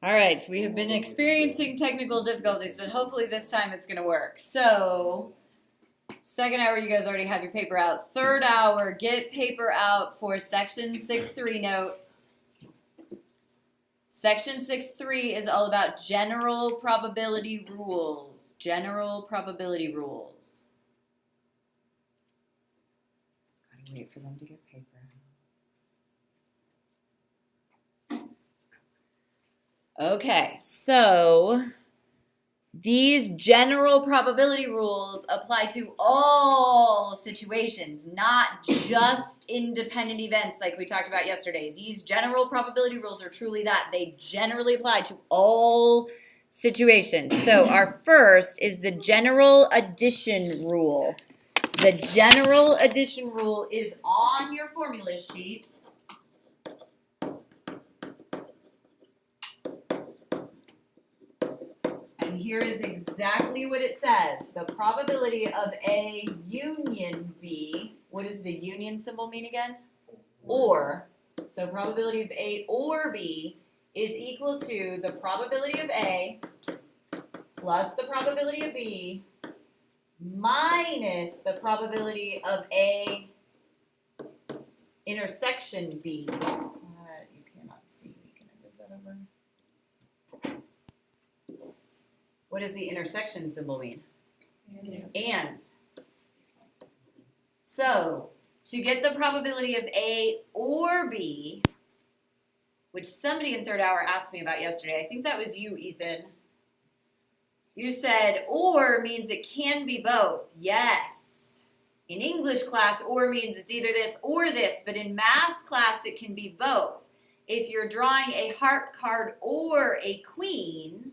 All right, we have been experiencing technical difficulties, but hopefully this time it's going to work. So, second hour, you guys already have your paper out. Third hour, get paper out for section 6.3 notes. Section 6.3 is all about general probability rules. General probability rules. Gotta wait for them to get paper. Okay, so these general probability rules apply to all situations, not just independent events like we talked about yesterday. These general probability rules are truly that. They generally apply to all situations. So our first is the general addition rule. The general addition rule is on your formula sheet. And here is exactly what it says. The probability of A union B, what does the union symbol mean again? Or. So probability of A or B is equal to the probability of A plus the probability of B minus the probability of A intersection B. You cannot see. Can I move that over? What does the intersection symbol mean? And. So, to get the probability of A or B, which somebody in third hour asked me about yesterday, I think that was you, Ethan. You said, or means it can be both. Yes. In English class, or means it's either this or this, but in math class, it can be both. If you're drawing a heart card or a queen,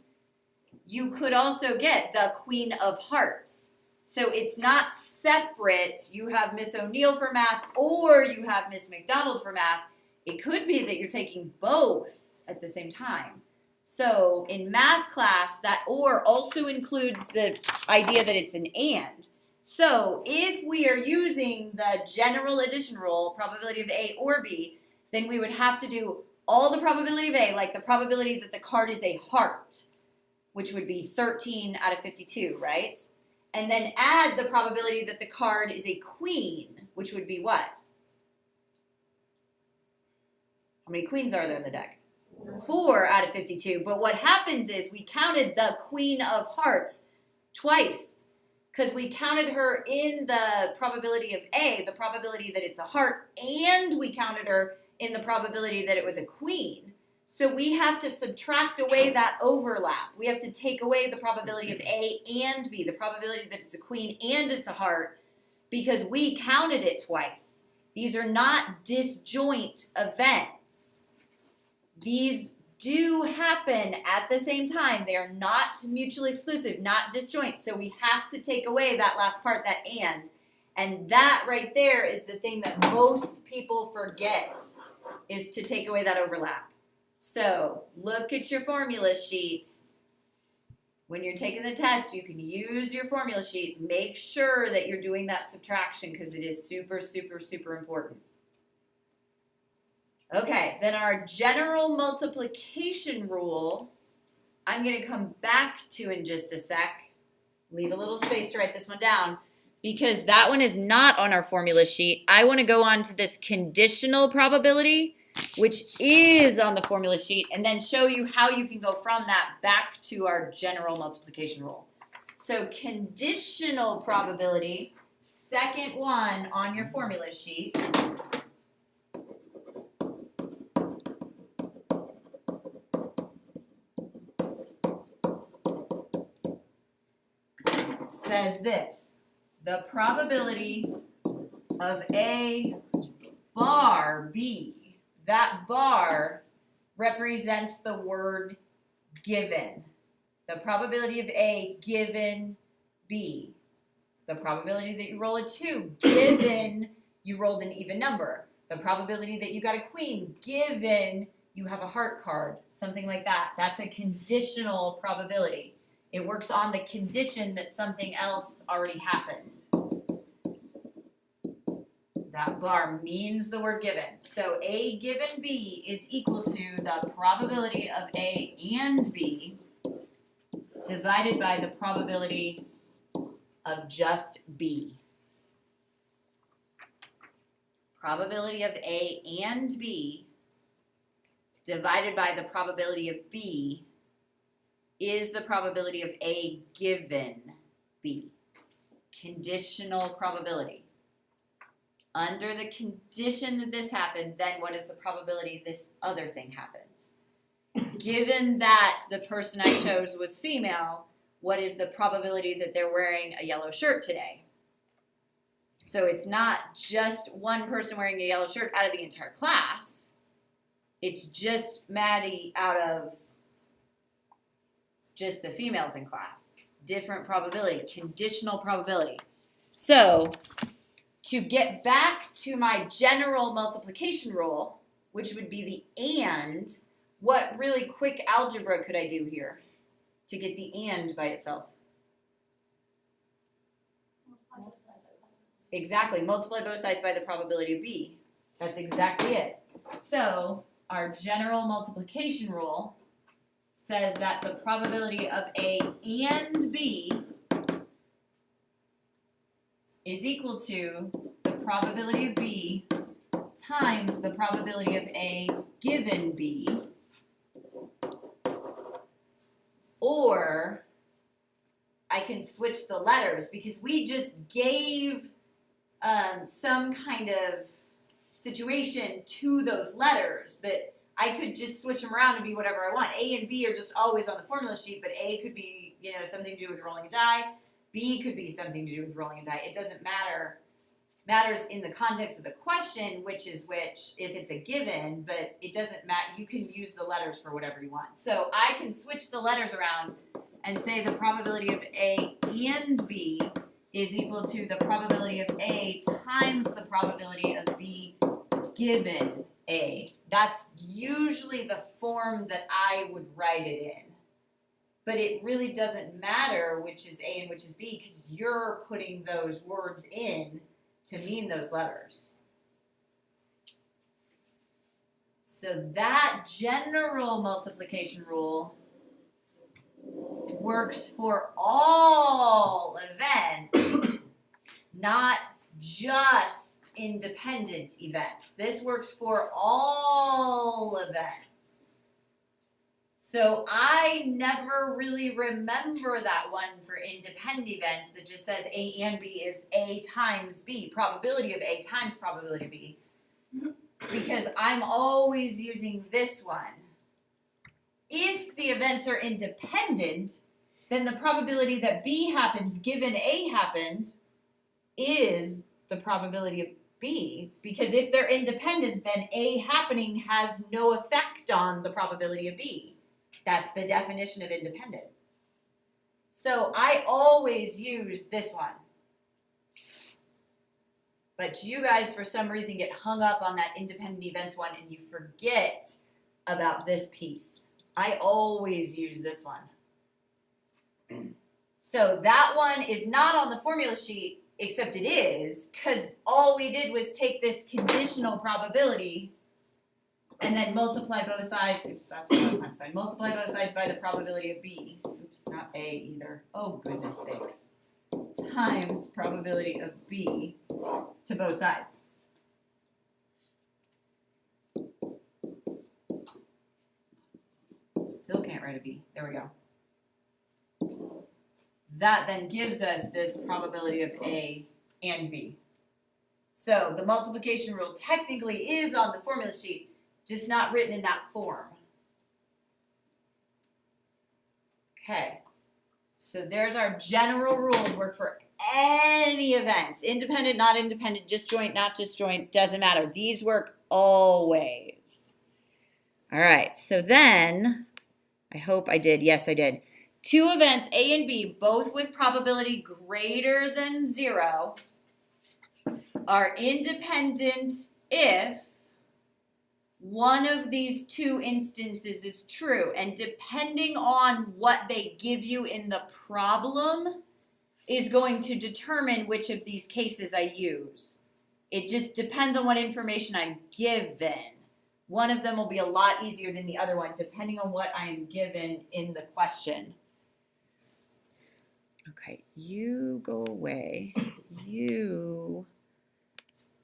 you could also get the Queen of Hearts. So it's not separate. You have Miss O'Neill for math or you have Miss McDonald for math. It could be that you're taking both at the same time. So in math class, that or also includes the idea that it's an and. So if we are using the general addition rule, probability of A or B, then we would have to do all the probability of A, like the probability that the card is a heart, which would be 13 out of 52, right? And then add the probability that the card is a queen, which would be what? How many queens are there in the deck? 4 out of 52. But what happens is we counted the Queen of Hearts twice because we counted her in the probability of A, the probability that it's a heart, and we counted her in the probability that it was a queen. So we have to subtract away that overlap. We have to take away the probability of A and B, the probability that it's a queen and it's a heart, because we counted it twice. These are not disjoint events. These do happen at the same time. They are not mutually exclusive, not disjoint. So we have to take away that last part, that and. And that right there is the thing that most people forget, is to take away that overlap. So look at your formula sheet. When you're taking the test, you can use your formula sheet. Make sure that you're doing that subtraction because it is super, super, super important. Okay, then our general multiplication rule, I'm going to come back to in just a sec. Leave a little space to write this one down because that one is not on our formula sheet. I want to go on to this conditional probability, which is on the formula sheet, and then show you how you can go from that back to our general multiplication rule. So conditional probability, second one on your formula sheet. Says this: the probability of A bar B, that bar represents the word given. The probability of A given B. The probability that you roll a 2 given you rolled an even number. The probability that you got a queen given you have a heart card, something like that. That's a conditional probability. It works on the condition that something else already happened. That bar means the word given. So A given B is equal to the probability of A and B divided by the probability of just B. Probability of A and B divided by the probability of B is the probability of A given B. Conditional probability. Under the condition that this happened, then what is the probability this other thing happens? Given that the person I chose was female, what is the probability that they're wearing a yellow shirt today? So it's not just one person wearing a yellow shirt out of the entire class. It's just Maddie out of just the females in class. Different probability, conditional probability. So to get back to my general multiplication rule, which would be the and, what really quick algebra could I do here to get the and by itself? Exactly, multiply both sides by the probability of B. That's exactly it. So our general multiplication rule says that the probability of A and B is equal to the probability of B times the probability of A given B, or I can switch the letters because we just gave some kind of situation to those letters, but I could just switch them around and be whatever I want. A and B are just always on the formula sheet, but A could be, something to do with rolling a die. B could be something to do with rolling a die. It doesn't matter. Matters in the context of the question, which is which, if it's a given, but it doesn't matter. You can use the letters for whatever you want. So I can switch the letters around and say the probability of A and B is equal to the probability of A times the probability of B given A. That's usually the form that I would write it in. But it really doesn't matter which is A and which is B because you're putting those words in to mean those letters. So that general multiplication rule works for all events, not just independent events. This works for all events. So I never really remember that one for independent events that just says A and B is A times B, probability of A times probability of B, because I'm always using this one. If the events are independent, then the probability that B happens given A happened is the probability of B, because if they're independent, then A happening has no effect on the probability of B. That's the definition of independent. So I always use this one. But you guys, for some reason, get hung up on that independent events one and you forget about this piece. I always use this one. So that one is not on the formula sheet, except it is, because all we did was take this conditional probability and then multiply both sides. Oops, that's the one-time sign. Multiply both sides by the probability of B. Oops, not A either. Oh, goodness sakes. Times probability of B to both sides. Still can't write a B. There we go. That then gives us this probability of A and B. So the multiplication rule technically is on the formula sheet, just not written in that form. Okay, so there's our general rules, work for any events. Independent, not independent, disjoint, not disjoint, doesn't matter. These work always. All right, so then, I hope I did, yes I did. Two events, A and B, both with probability greater than 0, are independent if one of these two instances is true, and depending on what they give you in the problem is going to determine which of these cases I use. It just depends on what information I'm given. One of them will be a lot easier than the other one, depending on what I'm given in the question. Okay, you go away. You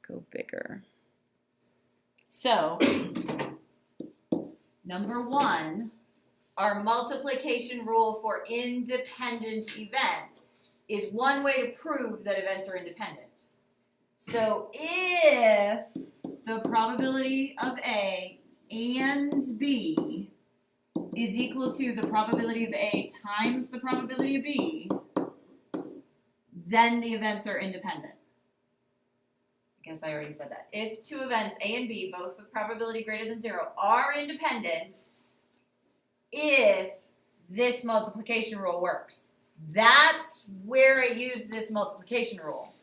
go bigger. So, number 1, our multiplication rule for independent events is one way to prove that events are independent. So if the probability of A and B is equal to the probability of A times the probability of B, then the events are independent. I guess I already said that. If two events, A and B, both with probability greater than 0, are independent, if this multiplication rule works. That's where I use this multiplication rule.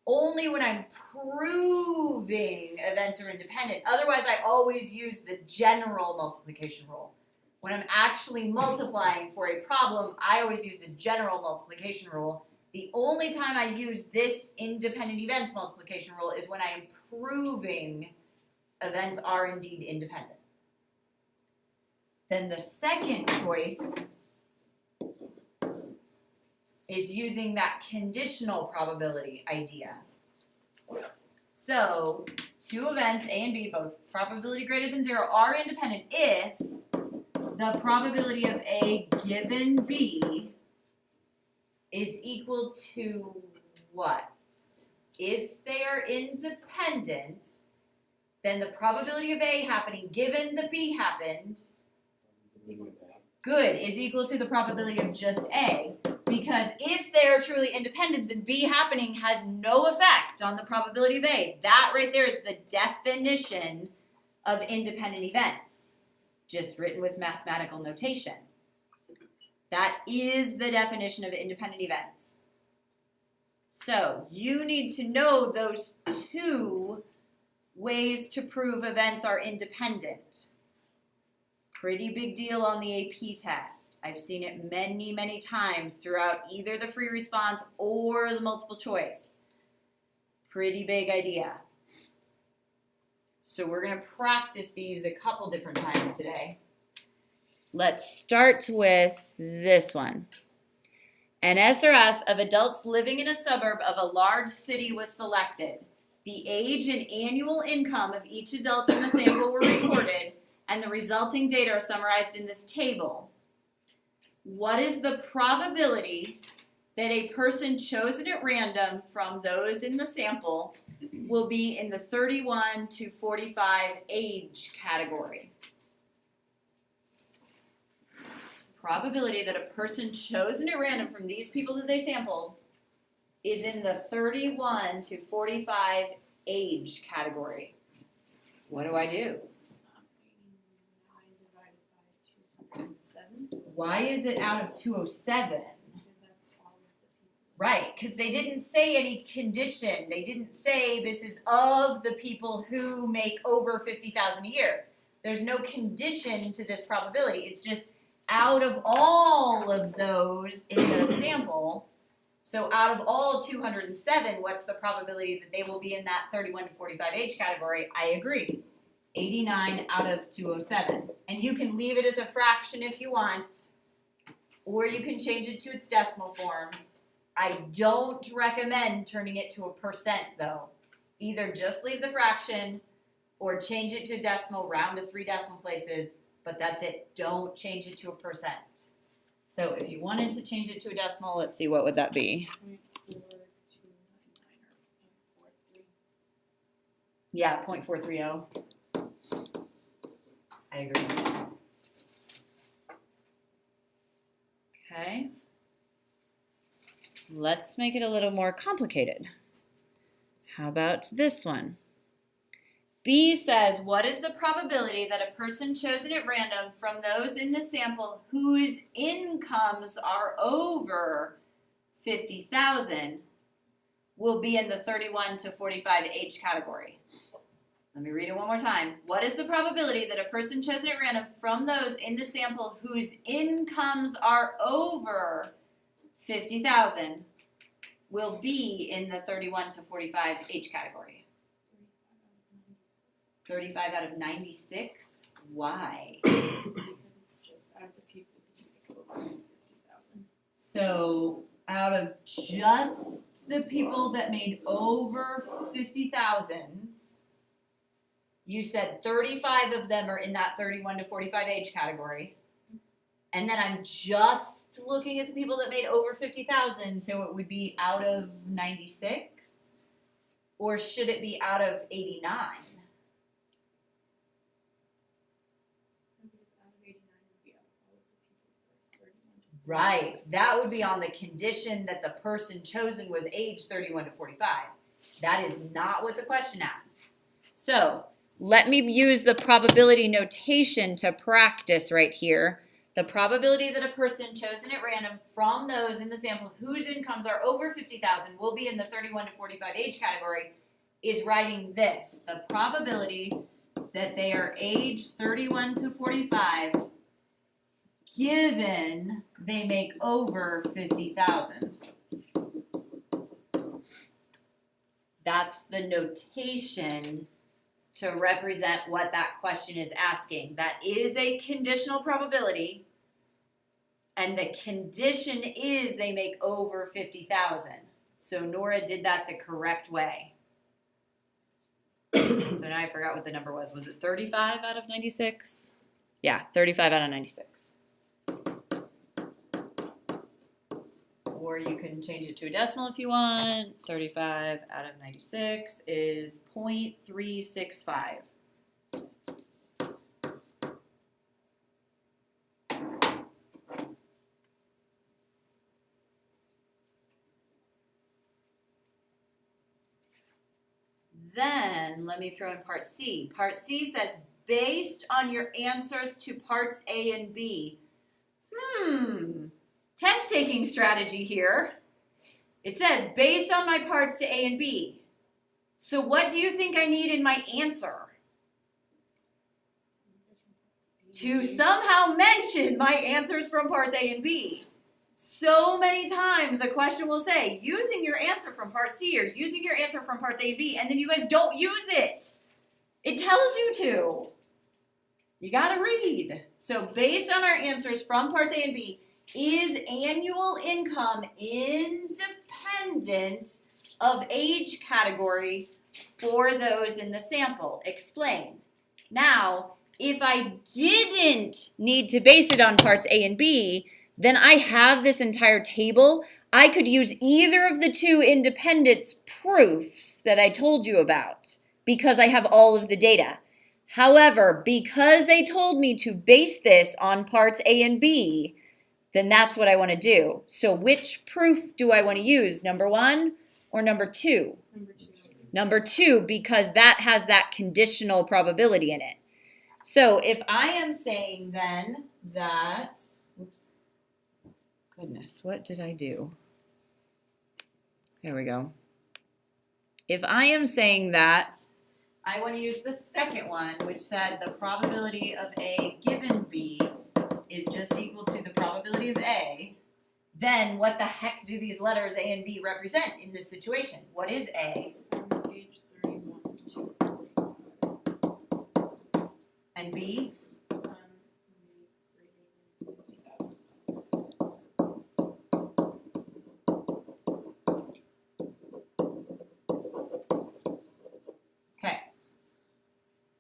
Only when I'm proving events are independent. Otherwise, I always use the general multiplication rule. When I'm actually multiplying for a problem, I always use the general multiplication rule. The only time I use this independent events multiplication rule is when I am proving events are indeed independent. Then the second choice is using that conditional probability idea. So, two events, A and B, both probability greater than 0, are independent if the probability of A given B is equal to what? If they are independent, then the probability of A happening given that B happened, good, is equal to the probability of just A. Because if they are truly independent, then B happening has no effect on the probability of A. That right there is the definition of independent events, just written with mathematical notation. That is the definition of independent events. So you need to know those two ways to prove events are independent. Pretty big deal on the AP test. I've seen it many, many times throughout either the free response or the multiple choice. Pretty big idea. So we're going to practice these a couple different times today. Let's start with this one. An SRS of adults living in a suburb of a large city was selected. The age and annual income of each adult in the sample were recorded, and the resulting data are summarized in this table. What is the probability that a person chosen at random from those in the sample will be in the 31 to 45 age category? Probability that a person chosen at random from these people that they sampled is in the 31 to 45 age category. What do I do? Why is it out of 207? Right, because they didn't say any condition. They didn't say this is of the people who make over $50,000 a year. There's no condition to this probability. It's just out of all of those in the sample. So out of all 207, what's the probability that they will be in that 31 to 45 age category? I agree. 89 out of 207. And you can leave it as a fraction if you want, or you can change it to its decimal form. I don't recommend turning it to a percent though. Either just leave the fraction or change it to a decimal, round to 3 decimal places, but that's it. Don't change it to a percent. So if you wanted to change it to a decimal, let's see, what would that be? 0.4299 or 0.43. Yeah, 0.430. I agree. Okay. Let's make it a little more complicated. How about this one? B says, what is the probability that a person chosen at random from those in the sample whose incomes are over $50,000 will be in the 31 to 45 age category? Let me read it one more time. What is the probability that a person chosen at random from those in the sample whose incomes are over $50,000 will be in the 31 to 45 age category? 35 out of 96? Why? Because it's just out of the people who make over 50,000. So out of just the people that made over 50,000, you said 35 of them are in that 31 to 45 age category. And then I'm just looking at the people that made over 50,000, so it would be out of 96? Or should it be out of 89? Right, that would be on the condition that the person chosen was age 31 to 45. That is not what the question asked. So let me use the probability notation to practice right here. The probability that a person chosen at random from those in the sample whose incomes are over 50,000 will be in the 31 to 45 age category is writing this. The probability that they are age 31 to 45 given they make over 50,000. That's the notation to represent what that question is asking. That is a conditional probability, and the condition is they make over 50,000. So Nora did that the correct way. So now I forgot what the number was. Was it 35 out of 96? Yeah, 35 out of 96. Or you can change it to a decimal if you want. 35 out of 96 is 0.365. Then let me throw in part C. Part C says, based on your answers to parts A and B. Test taking strategy here. It says, based on my parts to A and B. So what do you think I need in my answer? To somehow mention my answers from parts A and B. So many times a question will say, using your answer from part C or using your answer from parts A and B, and then you guys don't use it. It tells you to. You gotta read. So based on our answers from parts A and B, is annual income independent of age category for those in the sample? Explain. Now, if I didn't need to base it on parts A and B, then I have this entire table. I could use either of the two independence proofs that I told you about because I have all of the data. However, because they told me to base this on parts A and B, then that's what I want to do. So which proof do I want to use? Number 1 or number 2? Number 2. Number 2, because that has that conditional probability in it. So if I am saying then that, oops, goodness, what did I do? There we go. If I am saying that I want to use the second one, which said the probability of A given B is just equal to the probability of A, then what the heck do these letters A and B represent in this situation? What is A? Age 31 to 45. And B? Okay.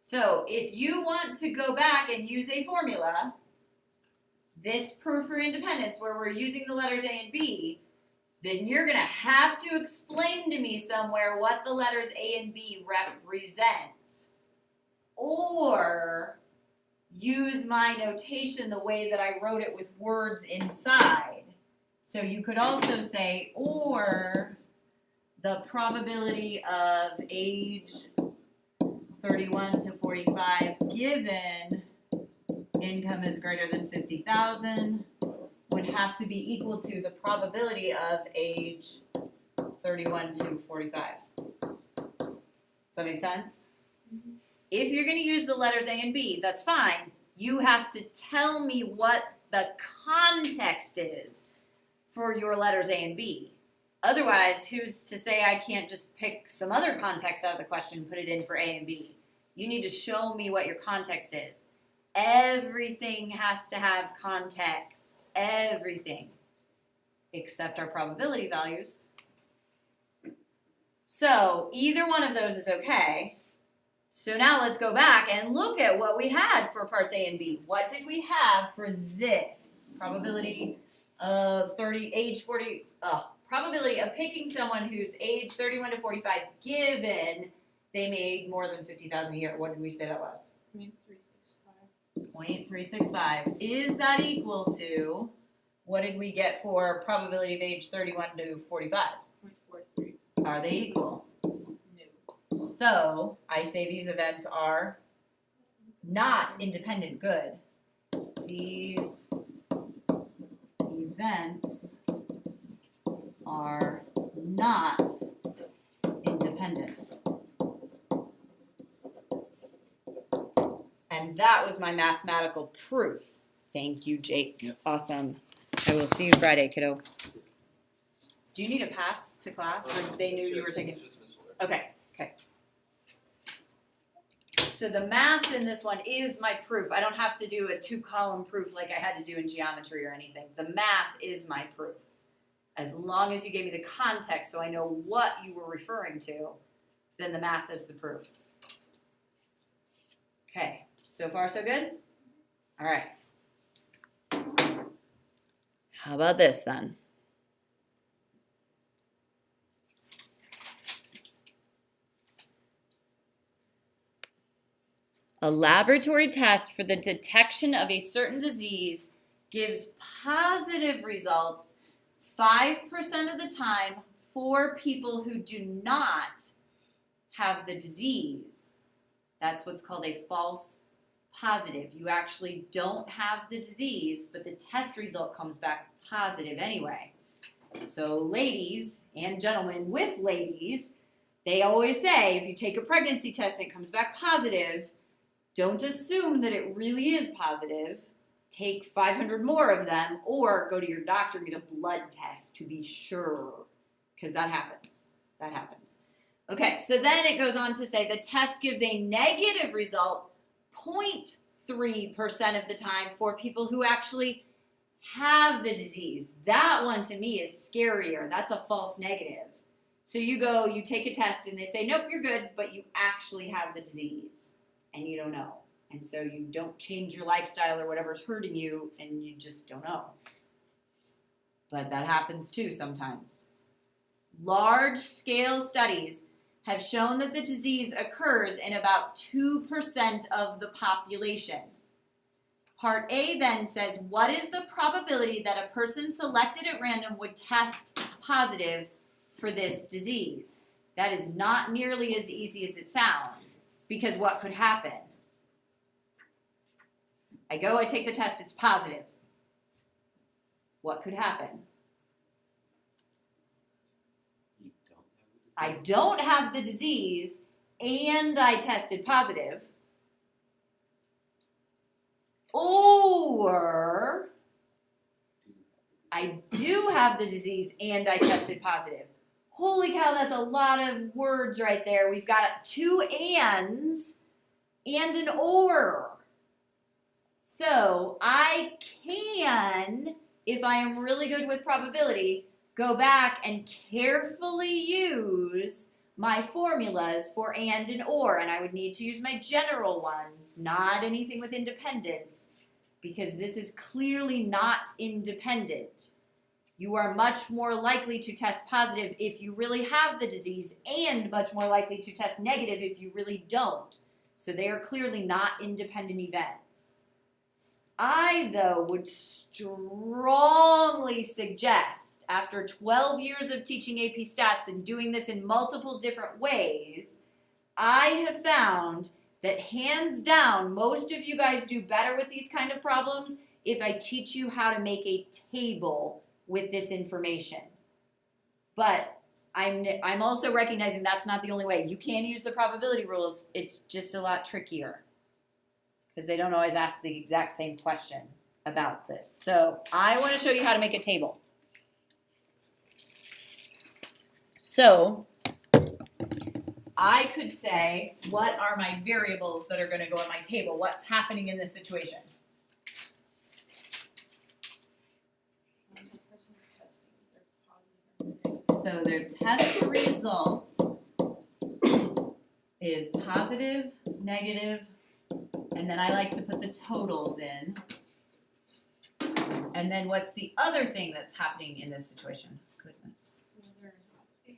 So if you want to go back and use a formula, this proof for independence where we're using the letters A and B, then you're going to have to explain to me somewhere what the letters A and B represent. Or use my notation the way that I wrote it with words inside. So you could also say, or the probability of age 31 to 45 given income is greater than 50,000 would have to be equal to the probability of age 31 to 45. Does that make sense? Mm-hmm. If you're going to use the letters A and B, that's fine. You have to tell me what the context is for your letters A and B. Otherwise, who's to say I can't just pick some other context out of the question and put it in for A and B? You need to show me what your context is. Everything has to have context. Everything. Except our probability values. So either one of those is okay. So now let's go back and look at what we had for parts A and B. What did we have for this? Probability of probability of picking someone who's age 31 to 45 given they made more than 50,000 a year. What did we say that was? 0.365. 0.365. Is that equal to, what did we get for probability of age 31 to 45? 0.43. Are they equal? No. So I say these events are not independent. Good. These events are not independent. And that was my mathematical proof. Thank you, Jake. Yep. Awesome. I will see you Friday, kiddo. Do you need a pass to class, or they knew you were taking? Okay. So the math in this one is my proof. I don't have to do a 2-column proof like I had to do in geometry or anything. The math is my proof. As long as you gave me the context so I know what you were referring to, then the math is the proof. Okay, so far so good? All right. How about this then? A laboratory test for the detection of a certain disease gives positive results 5% of the time for people who do not have the disease. That's what's called a false positive. You actually don't have the disease, but the test result comes back positive anyway. So ladies and gentlemen with ladies, they always say if you take a pregnancy test and it comes back positive, don't assume that it really is positive. Take 500 more of them, or go to your doctor and get a blood test to be sure, because that happens. That happens. Okay, so then it goes on to say the test gives a negative result 0.3% of the time for people who actually have the disease. That one to me is scarier. That's a false negative. So you take a test and they say, nope, you're good, but you actually have the disease and you don't know. And so you don't change your lifestyle or whatever's hurting you and you just don't know. But that happens too sometimes. Large-scale studies have shown that the disease occurs in about 2% of the population. Part A then says, what is the probability that a person selected at random would test positive for this disease? That is not nearly as easy as it sounds, because what could happen? I take the test, it's positive. What could happen? I don't have the disease and I tested positive. Or I do have the disease and I tested positive. Holy cow, that's a lot of words right there. We've got 2 ands and an or. So I can, if I am really good with probability, go back and carefully use my formulas for and or, and I would need to use my general ones, not anything with independence, because this is clearly not independent. You are much more likely to test positive if you really have the disease, and much more likely to test negative if you really don't. So they are clearly not independent events. I, though, would strongly suggest, after 12 years of teaching AP Stats and doing this in multiple different ways, I have found that hands down, most of you guys do better with these kind of problems if I teach you how to make a table with this information. But I'm also recognizing that's not the only way. You can use the probability rules. It's just a lot trickier because they don't always ask the exact same question about this. So I want to show you how to make a table. So I could say, what are my variables that are going to go on my table? What's happening in this situation? The person's testing, they're positive or negative. So their test result is positive, negative, and then I like to put the totals in. And then what's the other thing that's happening in this situation? Goodness. Whether or not they have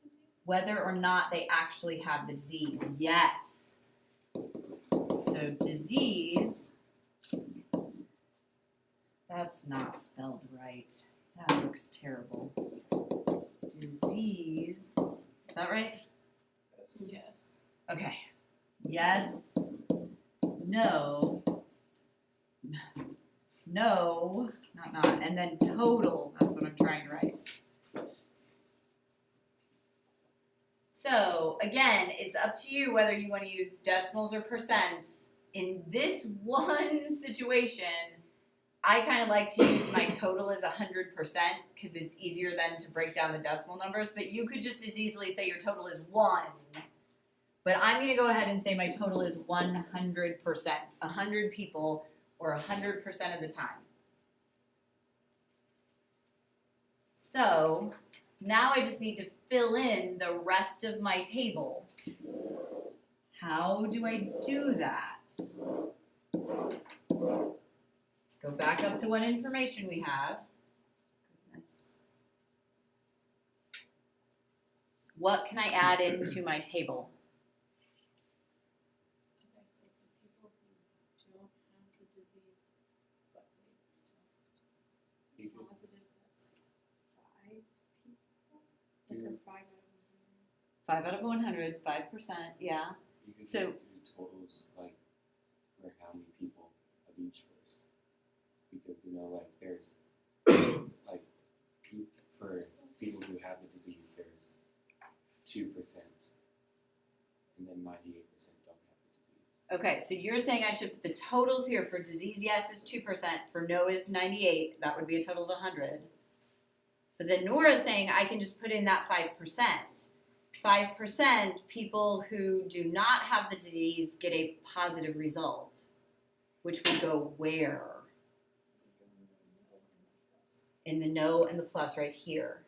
the Whether or not they actually disease. have the disease. Yes. So disease, that's not spelled right. That looks terrible. Disease, is that right? Yes. Okay. Yes. No. No. Not. And then total. That's what I'm trying to write. So, again, it's up to you whether you want to use decimals or percents. In this one situation, I kind of like to use my total as 100% because it's easier then to break down the decimal numbers. But you could just as easily say your total is 1. But I'm going to go ahead and say my total is 100%. 100 people or 100% of the time. So now I just need to fill in the rest of my table. How do I do that? Let's go back up to what information we have. Goodness. What can I add into my table? Okay, so for people who don't have the disease, but they test positive, that's 5 people? Like or 5 out of 100? 5 out of 100, 5%, yeah. You could So- just do totals like for how many people of each first, because like there's like for people who have the disease, there's 2%, and then 98% don't have the disease. Okay, so you're saying I should put the totals here for disease yes is 2%, for no is 98, that would be a total of 100. But then Nora's saying I can just put in that 5%. 5% people who do not have the disease get a positive result, which would go where? In the no and the plus right here.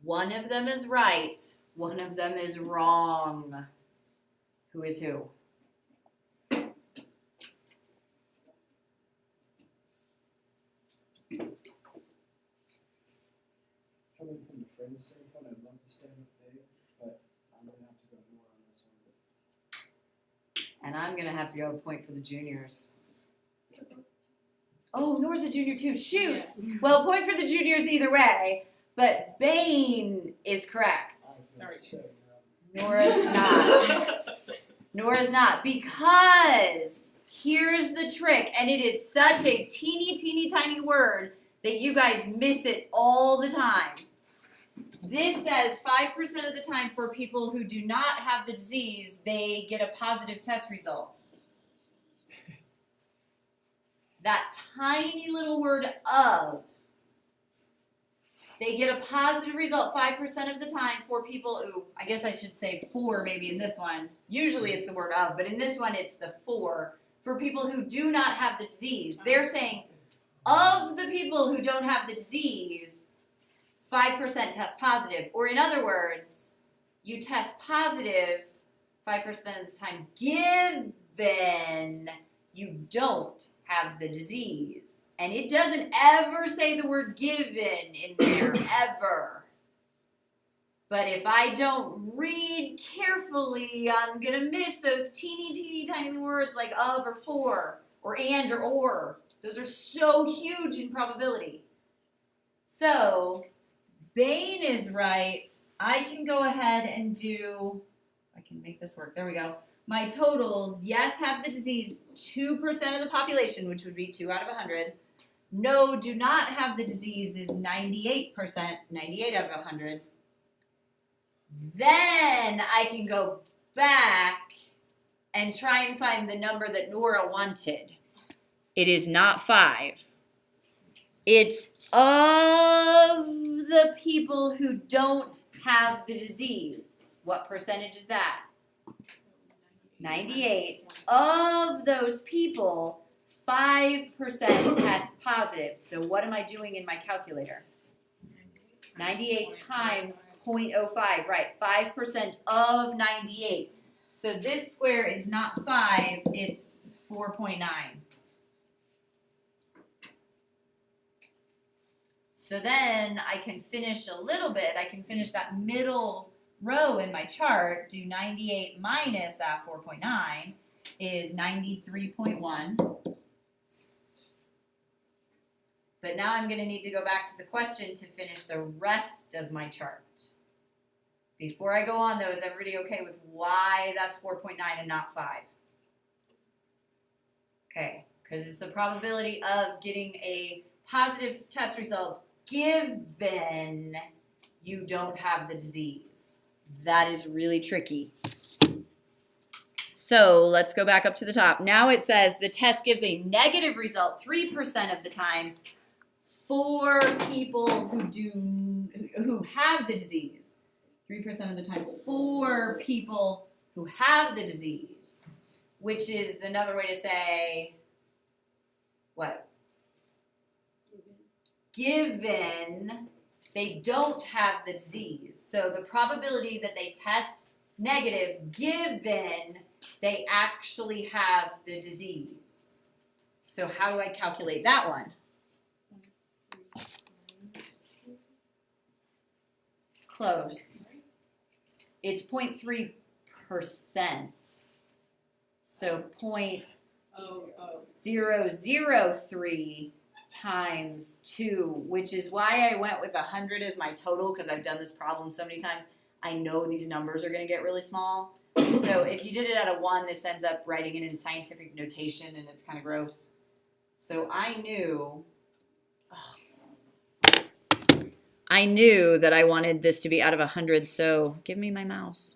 One of them is right, one of them is wrong. Who is who? Coming from the friend standpoint, I'd love to stand with Dave, but I'm gonna have to go more on this one. And I'm gonna have to go point for the juniors. Oh, Nora's a junior too. Shoot. Yes. Well, point for the juniors either way, but Bain is correct. I would Sorry. say, Nora's not. Nora's not, because here's the trick, and it is such a teeny tiny word that you guys miss it all the time. This says 5% of the time for people who do not have the disease, they get a positive test result. That tiny little word of, they get a positive result 5% of the time for people, I guess I should say for maybe in this one. Usually it's the word of, but in this one it's the for people who do not have the disease. They're saying of the people who don't have the disease, 5% test positive. Or in other words, you test positive 5% of the time given you don't have the disease. And it doesn't ever say the word given in there, ever. But if I don't read carefully, I'm going to miss those teeny tiny words like of or for or and or. Those are so huge in probability. So, Bain is right. I can go ahead and do, I can make this work. There we go. My totals, yes, have the disease, 2% of the population, which would be 2 out of 100. No, do not have the disease is 98%, 98 out of 100. Then I can go back and try and find the number that Nora wanted. It is not 5. It's of the people who don't have the disease. What percentage is that? 98. Of those people, 5% test positive. So what am I doing in my calculator? 98 times 0.05, right? 5% of 98. So this square is not 5, it's 4.9. So then I can finish a little bit. I can finish that middle row in my chart. Do 98 minus that 4.9 is 93.1. But now I'm going to need to go back to the question to finish the rest of my chart. Before I go on though, is everybody okay with why that's 4.9 and not 5? Okay, because it's the probability of getting a positive test result given you don't have the disease. That is really tricky. So let's go back up to the top. Now it says the test gives a negative result 3% of the time for people who have the disease. 3% of the time for people who have the disease, which is another way to say what? Given they don't have the disease. So the probability that they test negative given they actually have the disease. So how do I calculate that one? Close. It's 0.3%. So 0.003 times 2, which is why I went with 100 as my total, because I've done this problem so many times. I know these numbers are going to get really small. So if you did it at a 1, this ends up writing it in scientific notation, and it's kind of gross. So I knew that I wanted this to be out of 100, so give me my mouse.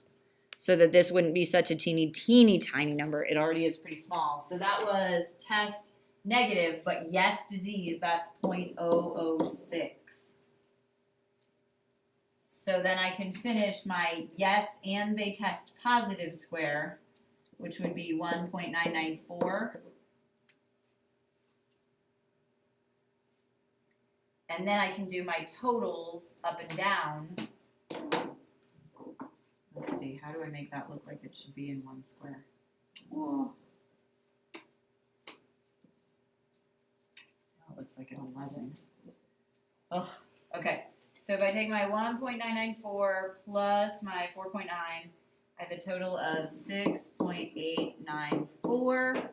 So that this wouldn't be such a teeny tiny number. It already is pretty small. So that was test negative, but yes disease, that's 0.006. So then I can finish my yes and they test positive square, which would be 1.994. And then I can do my totals up and down. Let's see, how do I make that look like it should be in one square? Oh. It looks like an 11. Oh, okay. So if I take my 1.994 plus my 4.9, I have a total of 6.894.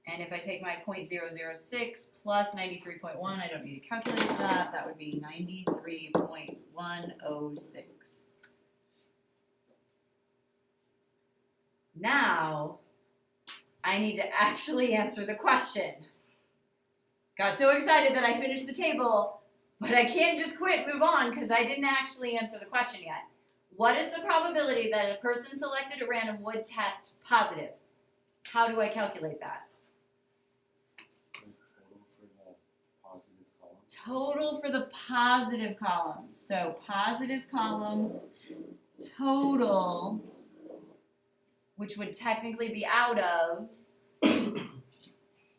And if I take my 0.006 plus 93.1, I don't need to calculate that. That would be 93.106. Now, I need to actually answer the question. Got so excited that I finished the table, but I can't just quit, move on, because I didn't actually answer the question yet. What is the probability that a person selected at random would test positive? How do I calculate that? Total for the positive column. So positive column, total, which would technically be out of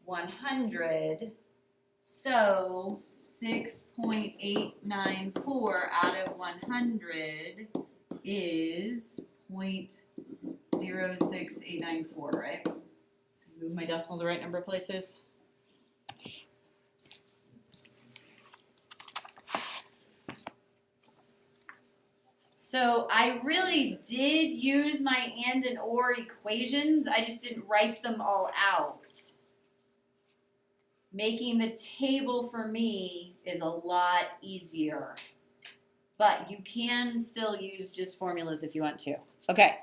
100. So 6.894 out of 100 is 0.06894, right? Move my decimal the right number of places. So I really did use my and or equations. I just didn't write them all out. Making the table for me is a lot easier. But you can still use just formulas if you want to. Okay,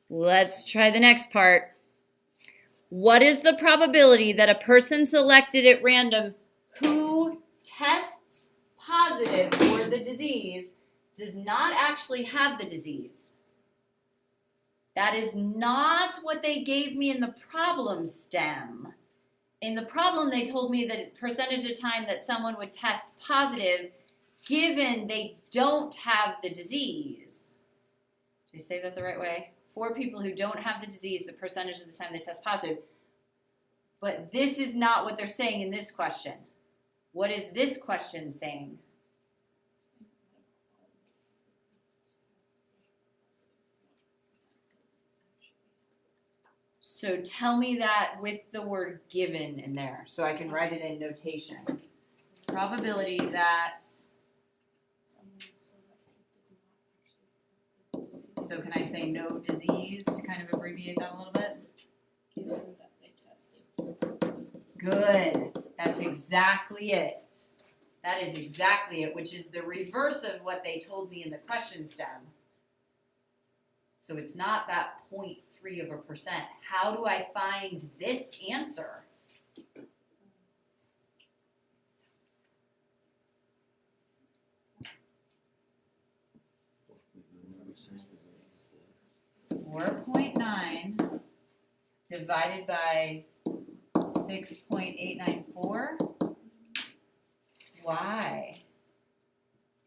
let's try the next part. What is the probability that a person selected at random who tests positive for the disease does not actually have the disease? That is not what they gave me in the problem stem. In the problem, they told me that percentage of time that someone would test positive given they don't have the disease. Did I say that the right way? For people who don't have the disease, the percentage of the time they test positive. But this is not what they're saying in this question. What is this question saying? So tell me that with the word given in there, so I can write it in notation. Probability that, so can I say no disease to kind of abbreviate that a little bit? Given that they tested. Good. That's exactly it. That is exactly it, which is the reverse of what they told me in the question stem. So it's not that 0.3%. How do I find this answer? .9 divided by 6.894. Why?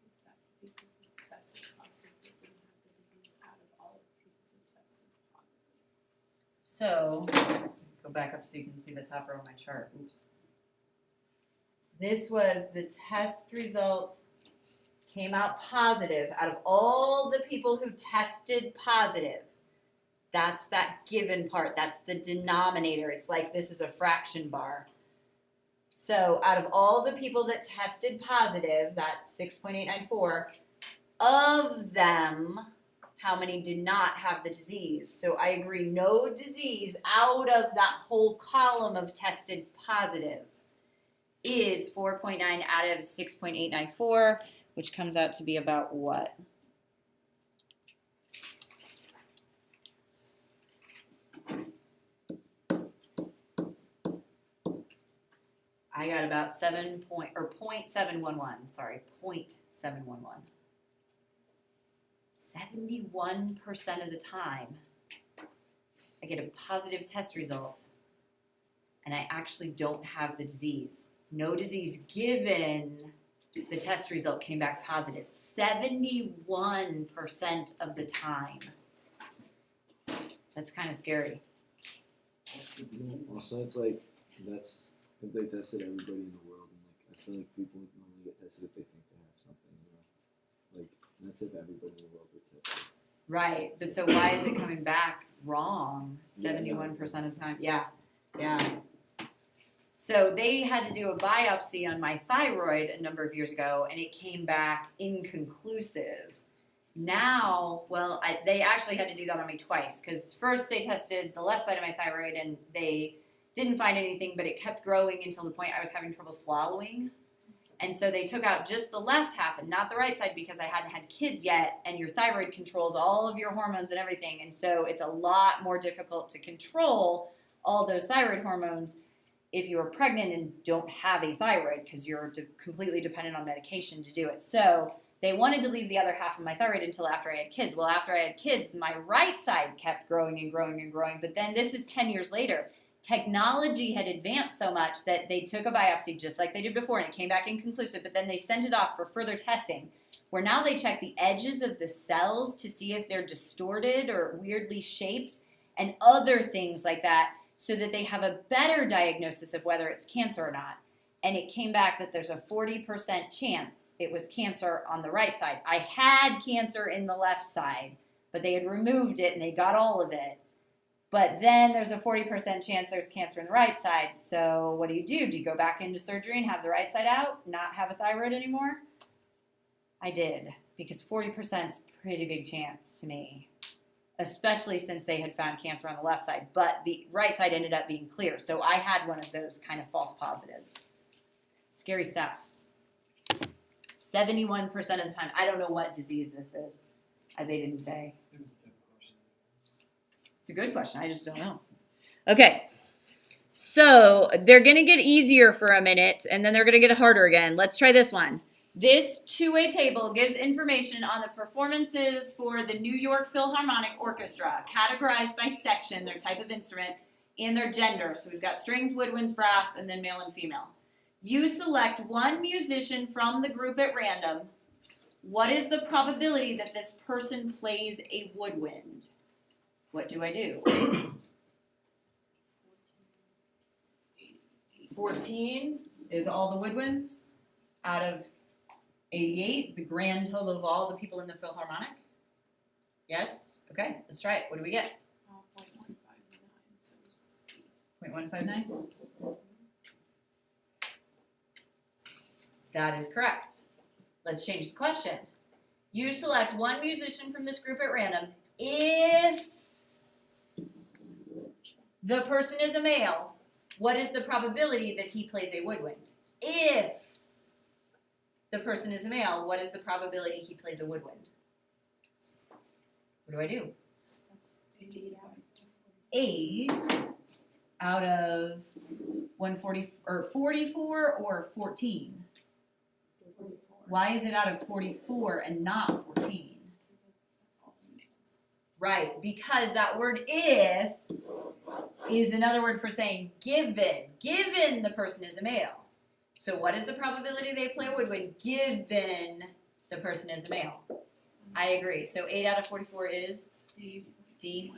Because that's the people who tested positive that didn't have the disease out of all of the people who tested positive. So, go back up so you can see the top row of my chart. Oops. This was the test results came out positive out of all the people who tested positive. That's that given part. That's the denominator. It's like this is a fraction bar. So out of all the people that tested positive, that 6.894, of them, how many did not have the disease? So I agree, no disease out of that whole column of tested positive is 4.9 out of 6.894, which comes out to be about what? I got about 0.711, sorry, 0.711. 71% of the time, I get a positive test result, and I actually don't have the disease. No disease given the test result came back positive. 71% of the time. That's kind of scary. Also, it's like that's if they tested everybody in the world, and like I feel like people normally get tested if they think they have something, you know. Like that's if everybody in the world were tested. Right, but so why is it coming back wrong 71% of the time? Yeah. So they had to do a biopsy on my thyroid a number of years ago, and it came back inconclusive. Now, well, they actually had to do that on me twice, because first they tested the left side of my thyroid, and they didn't find anything, but it kept growing until the point I was having trouble swallowing. And so they took out just the left half and not the right side because I hadn't had kids yet, and your thyroid controls all of your hormones and everything. And so it's a lot more difficult to control all those thyroid hormones if you're pregnant and don't have a thyroid, because you're completely dependent on medication to do it. So they wanted to leave the other half of my thyroid until after I had kids. Well, after I had kids, my right side kept growing and growing and growing. But then this is 10 years later. Technology had advanced so much that they took a biopsy just like they did before, and it came back inconclusive, but then they sent it off for further testing, where now they check the edges of the cells to see if they're distorted or weirdly shaped and other things like that, so that they have a better diagnosis of whether it's cancer or not. And it came back that there's a 40% chance it was cancer on the right side. I had cancer in the left side, but they had removed it and they got all of it. But then there's a 40% chance there's cancer in the right side. So what do? Do you go back into surgery and have the right side out, not have a thyroid anymore? I did, because 40% is a pretty big chance to me, especially since they had found cancer on the left side. But the right side ended up being clear. So I had one of those kind of false positives. Scary stuff. 71% of the time. I don't know what disease this is. They didn't say. It was a type of question. It's a good question. I just don't know. Okay. So they're going to get easier for a minute, and then they're going to get harder again. Let's try this one. This two-way table gives information on the performances for the New York Philharmonic Orchestra, categorized by section, their type of instrument, and their gender. So we've got strings, woodwinds, brass, and then male and female. You select one musician from the group at random. What is the probability that this person plays a woodwind? What do I do? 14 is all the woodwinds out of 88, the grand total of all the people in the Philharmonic? Yes? Okay, let's try it. What do we get? 0.159, so C. 0.159? That is correct. Let's change the question. You select one musician from this group at random. If the person is a male, what is the probability that he plays a woodwind? If the person is a male, what is the probability he plays a woodwind? What do I do? That's 8 8 out of 140 or 44 or 14? Why is it out of 44 and not 14? Because that's all the males. Right, because that word if is another word for saying given. Given the person is a male. So what is the probability they play a woodwind given the person is a male? I agree. So 8 out of 44 is D. D.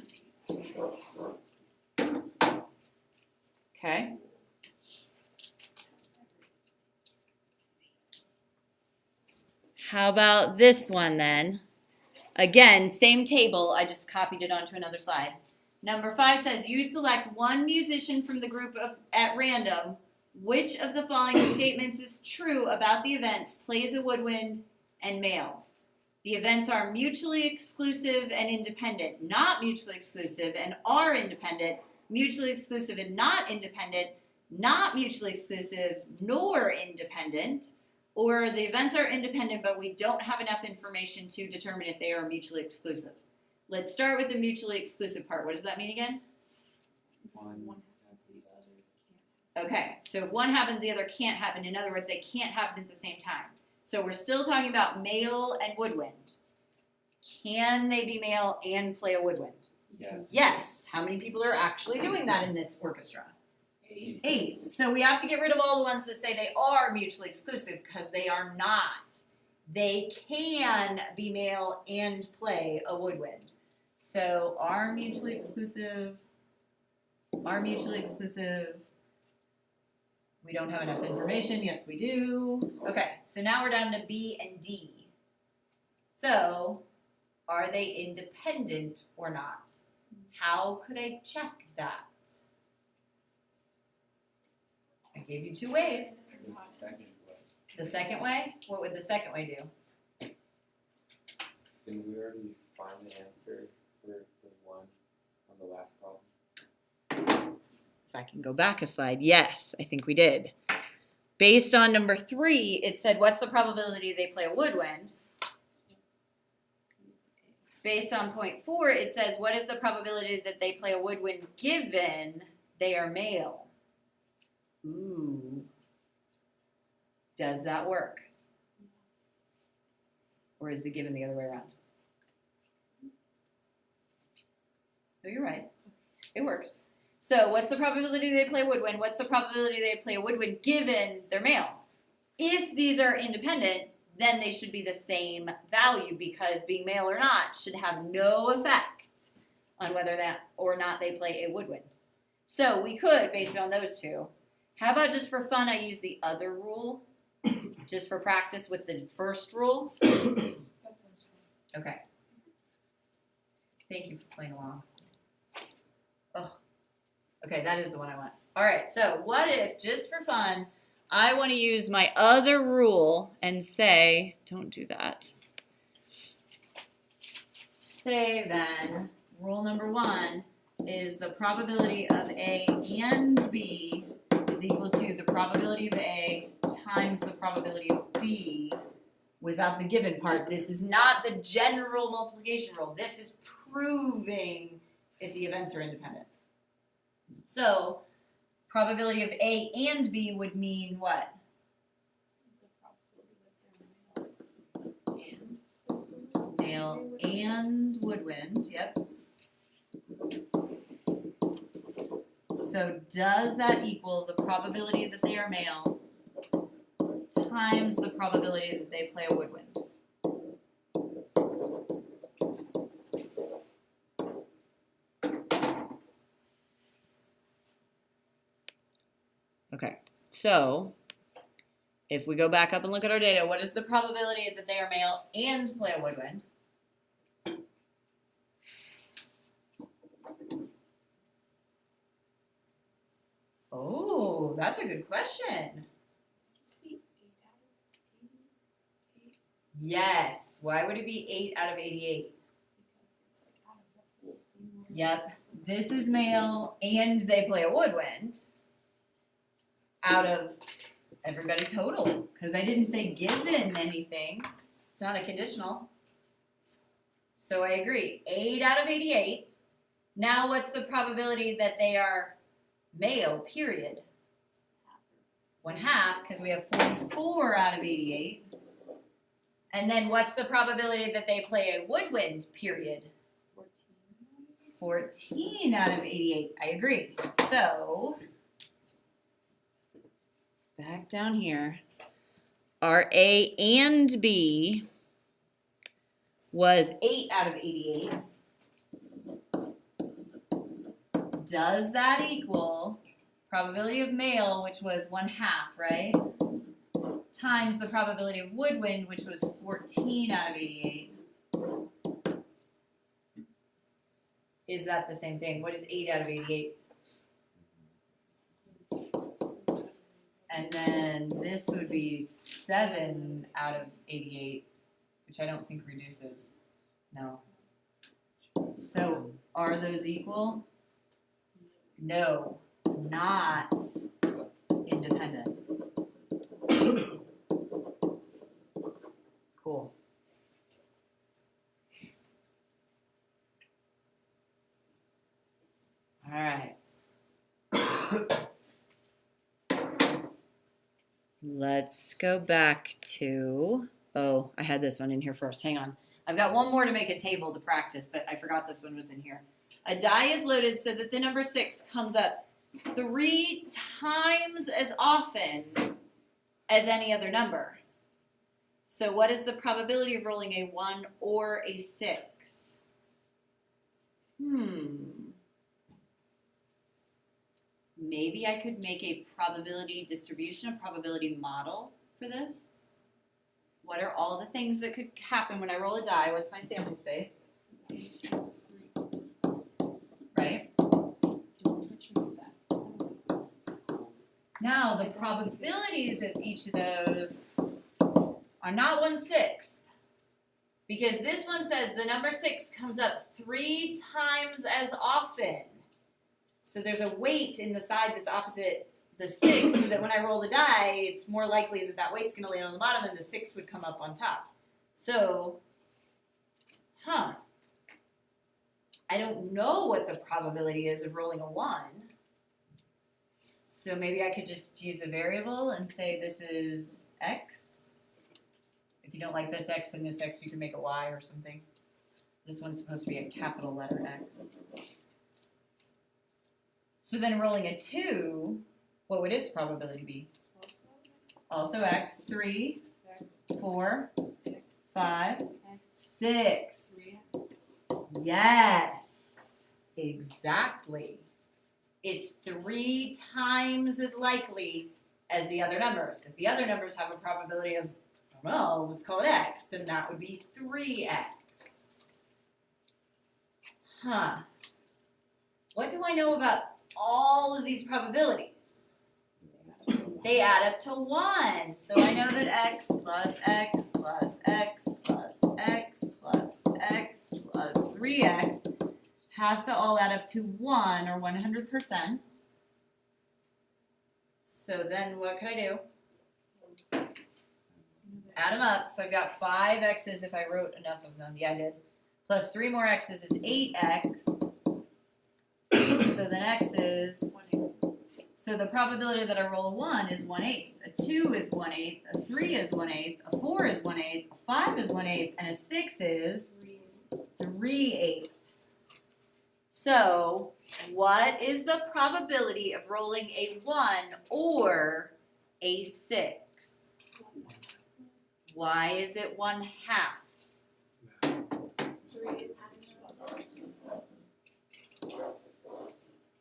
Okay. How about this one then? Again, same table, I just copied it onto another slide. Number 5 says you select one musician from the group at random. Which of the following statements is true about the events plays a woodwind and male? The events are mutually exclusive and independent, not mutually exclusive and are independent, mutually exclusive and not independent, not mutually exclusive nor independent, or the events are independent but we don't have enough information to determine if they are mutually exclusive. Let's start with the mutually exclusive part. What does that mean again? One has the other can't. Okay, so if one happens, the other can't happen. In other words, they can't happen at the same time. So we're still talking about male and woodwind. Can they be male and play a woodwind? Yes. Yes. How many people are actually doing that in this orchestra? 8. 8. So we have to get rid of all the ones that say they are mutually exclusive because they are not. They can be male and play a woodwind. So are mutually exclusive. We don't have enough information. Yes, we do. Okay, so now we're down to B and D. So, are they independent or not? How could I check that? I gave you 2 ways. The second way. The second way? What would the second way do? Didn't we already find the answer for the one on the last problem? If I can go back a slide, yes, I think we did. Based on number 3, it said, what's the probability they play a woodwind? Based on point 4, it says, what is the probability that they play a woodwind given they are male? Ooh. Does that work? Or is the given the other way around? No, you're right. It works. So what's the probability they play a woodwind? What's the probability they play a woodwind given they're male? If these are independent, then they should be the same value because being male or not should have no effect on whether that or not they play a woodwind. So we could, based on those 2, how about just for fun I use the other rule, just for practice with the first rule? That sounds fun. Okay. Thank you for playing along. Oh, okay, that is the one I want. All right, so what if, just for fun, I want to use my other rule and say, don't do that. Say then, rule number 1 is the probability of A and B is equal to the probability of A times the probability of B without the given part. This is not the general multiplication rule. This is proving if the events are independent. So, probability of A and B would mean what? The probability that they're male Male and woodwind, yep. So does that equal the probability that they are male times the probability that they play a woodwind? Okay, so if we go back up and look at our data, what is the probability that they are male and play a woodwind? Oh, that's a good question. Just be 8 out of 88 Yes. Why would it be 8 out of 88? because it's like out of the whole thing. Yep. This is male and they play a woodwind out of everybody total. Because I didn't say given anything. It's not a conditional. So I agree. 8 out of 88. Now what's the probability that they are male, period? 1/2, because we have 44 out of 88. And then what's the probability that they play a woodwind, period? 14 out of 88. I agree. So, back down here, our A and B was 8 out of 88. Does that equal probability of male, which was 1/2, right? Times the probability of woodwind, which was 14 out of 88. Is that the same thing? What is 8 out of 88? And then this would be 7 out of 88, which I don't think reduces. No. So are those equal? No, not independent. Cool. All right. Let's go back to, oh, I had this one in here first. Hang on. I've got one more to make a table to practice, but I forgot this one was in here. A die is loaded so that the number 6 comes up 3 times as often as any other number. So what is the probability of rolling a 1 or a 6? Maybe I could make a probability distribution, a probability model for this. What are all the things that could happen when I roll a die? What's my sample space? Right? Now, the probabilities of each of those are not 1/6. Because this one says the number 6 comes up 3 times as often. So there's a weight in the side that's opposite the 6, so that when I roll the die, it's more likely that that weight's going to land on the bottom and the 6 would come up on top. So, I don't know what the probability is of rolling a 1. So maybe I could just use a variable and say this is x. If you don't like this x and this x, you can make a y or something. This one's supposed to be a capital letter X. So then rolling a 2, what would its probability be? Also x. 3, 4, 5, 6. Yes, exactly. It's 3 times as likely as the other numbers. If the other numbers have a probability of, I don't know, let's call it x, then that would be 3x. What do I know about all of these probabilities? They add up to 1. So I know that x plus x plus x plus x plus x plus 3x has to all add up to 1 or 100%. So then what can I do? Add them up. So I've got 5 x's if I wrote enough of them. Yeah, I did. Plus 3 more x's is 8x. So then x is, so the probability that I roll a 1 is 1/8. A 2 is 1/8. A 3 is 1/8. A 4 is 1/8. A 5 is 1/8. And a 6 is 3/8. So, what is the probability of rolling a 1 or a 6? Why is it 1/2?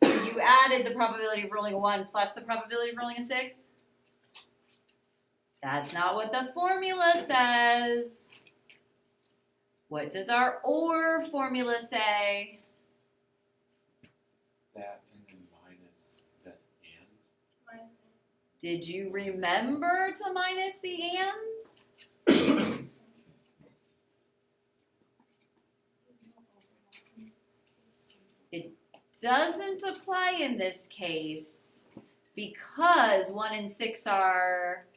So you added the probability of rolling a 1 plus the probability of rolling a 6? That's not what the formula says. What does our OR formula say? That and then minus the and. Did you remember to minus the and? Doesn't apply in this case because 1 and 6 are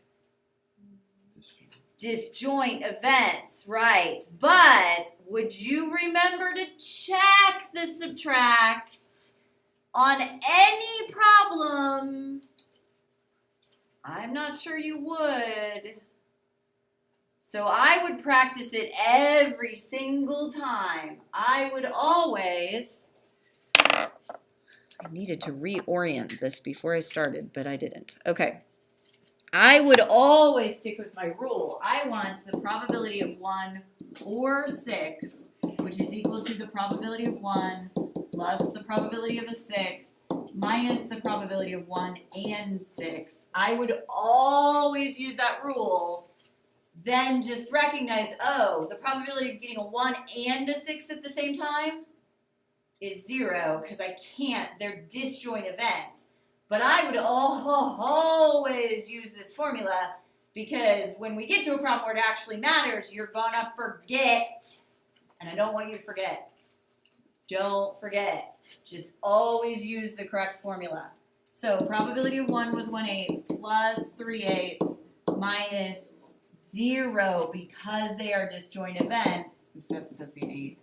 disjoint events, right? But would you remember to check the subtract on any problem? I'm not sure you would. So I would practice it every single time. I would always... I needed to reorient this before I started, but I didn't. Okay. I would always stick with my rule. I want the probability of 1 or 6, which is equal to the probability of 1 plus the probability of a 6 minus the probability of 1 and 6. I would always use that rule. Then just recognize, oh, the probability of getting a 1 and a 6 at the same time is 0 because I can't, they're disjoint events. But I would always use this formula because when we get to a problem where it actually matters, you're gonna forget. And I don't want you to forget. Don't forget. Just always use the correct formula. So probability of 1 was 1/8 plus 3/8 minus 0 because they are disjoint events. Oops, that's supposed to be an 8.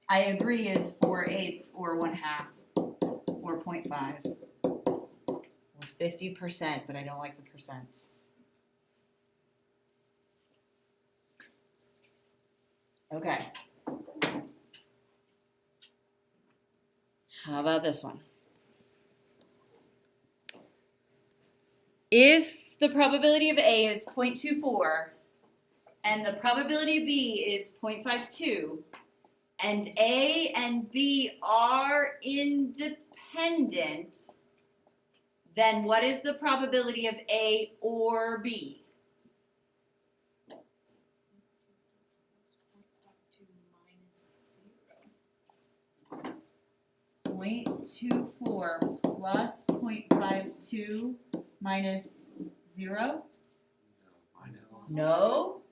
I agree is 4/8 or 1/2 or 0.5 or 50%, but I don't like the percents. Okay. How about this one? If the probability of A is 0.24 and the probability of B is 0.52, and A and B are independent, then what is the probability of A or B? 0.24 plus 0.52 minus 0? No?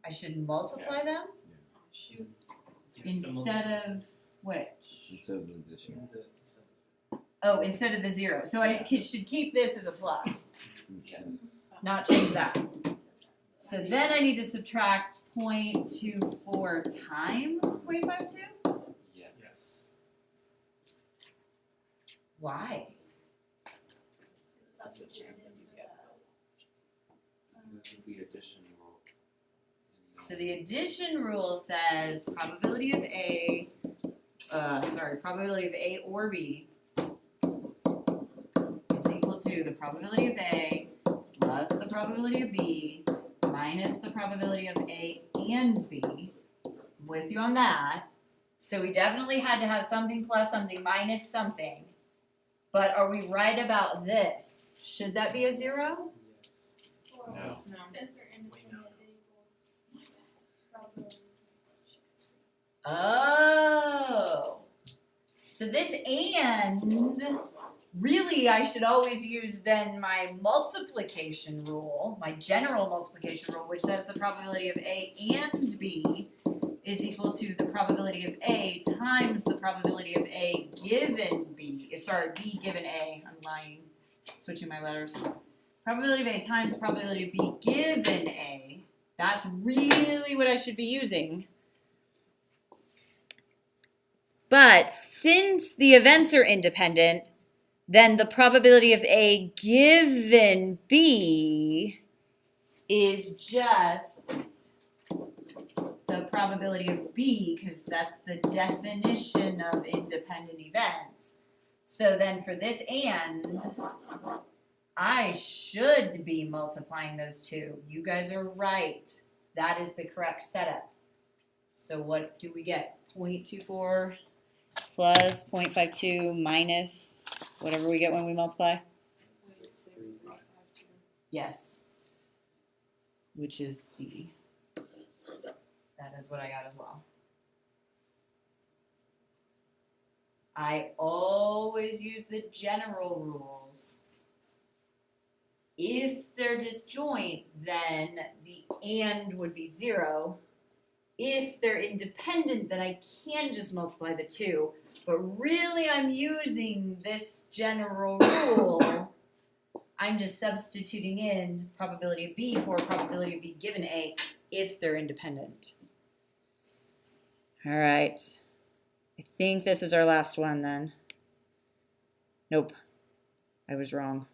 I should multiply them instead of which? Instead of the addition. Oh, instead of the 0. So I should keep this as a plus, Yes. not change that. So then I need to subtract 0.24 times 0.52? Yes. Why? That's the addition rule. So the addition rule says probability of A, probability of A or B is equal to the probability of A plus the probability of B minus the probability of A and B. I'm with you on that. So we definitely had to have something plus something minus something. But are we right about this? Should that be a 0? No. Since they're independent, it equals probabilities. Oh. So this and, really I should always use then my multiplication rule, my general multiplication rule, which says the probability of A and B is equal to the probability of A times the probability of A given B. Sorry, B given A. I'm lying. Switching my letters. Probability of A times probability of B given A. That's really what I should be using. But since the events are independent, then the probability of A given B is just the probability of B, because that's the definition of independent events. So then for this and, I should be multiplying those two. You guys are right. That is the correct setup. So what do we get? 0.24 plus 0.52 minus whatever we get when we multiply? 0.6352. Yes. Which is C. That is what I got as well. I always use the general rules. If they're disjoint, then the and would be 0. If they're independent, then I can just multiply the two. But really, I'm using this general rule. I'm just substituting in probability of B for probability of B given A if they're independent. All right. I think this is our last one then. Nope. I was wrong.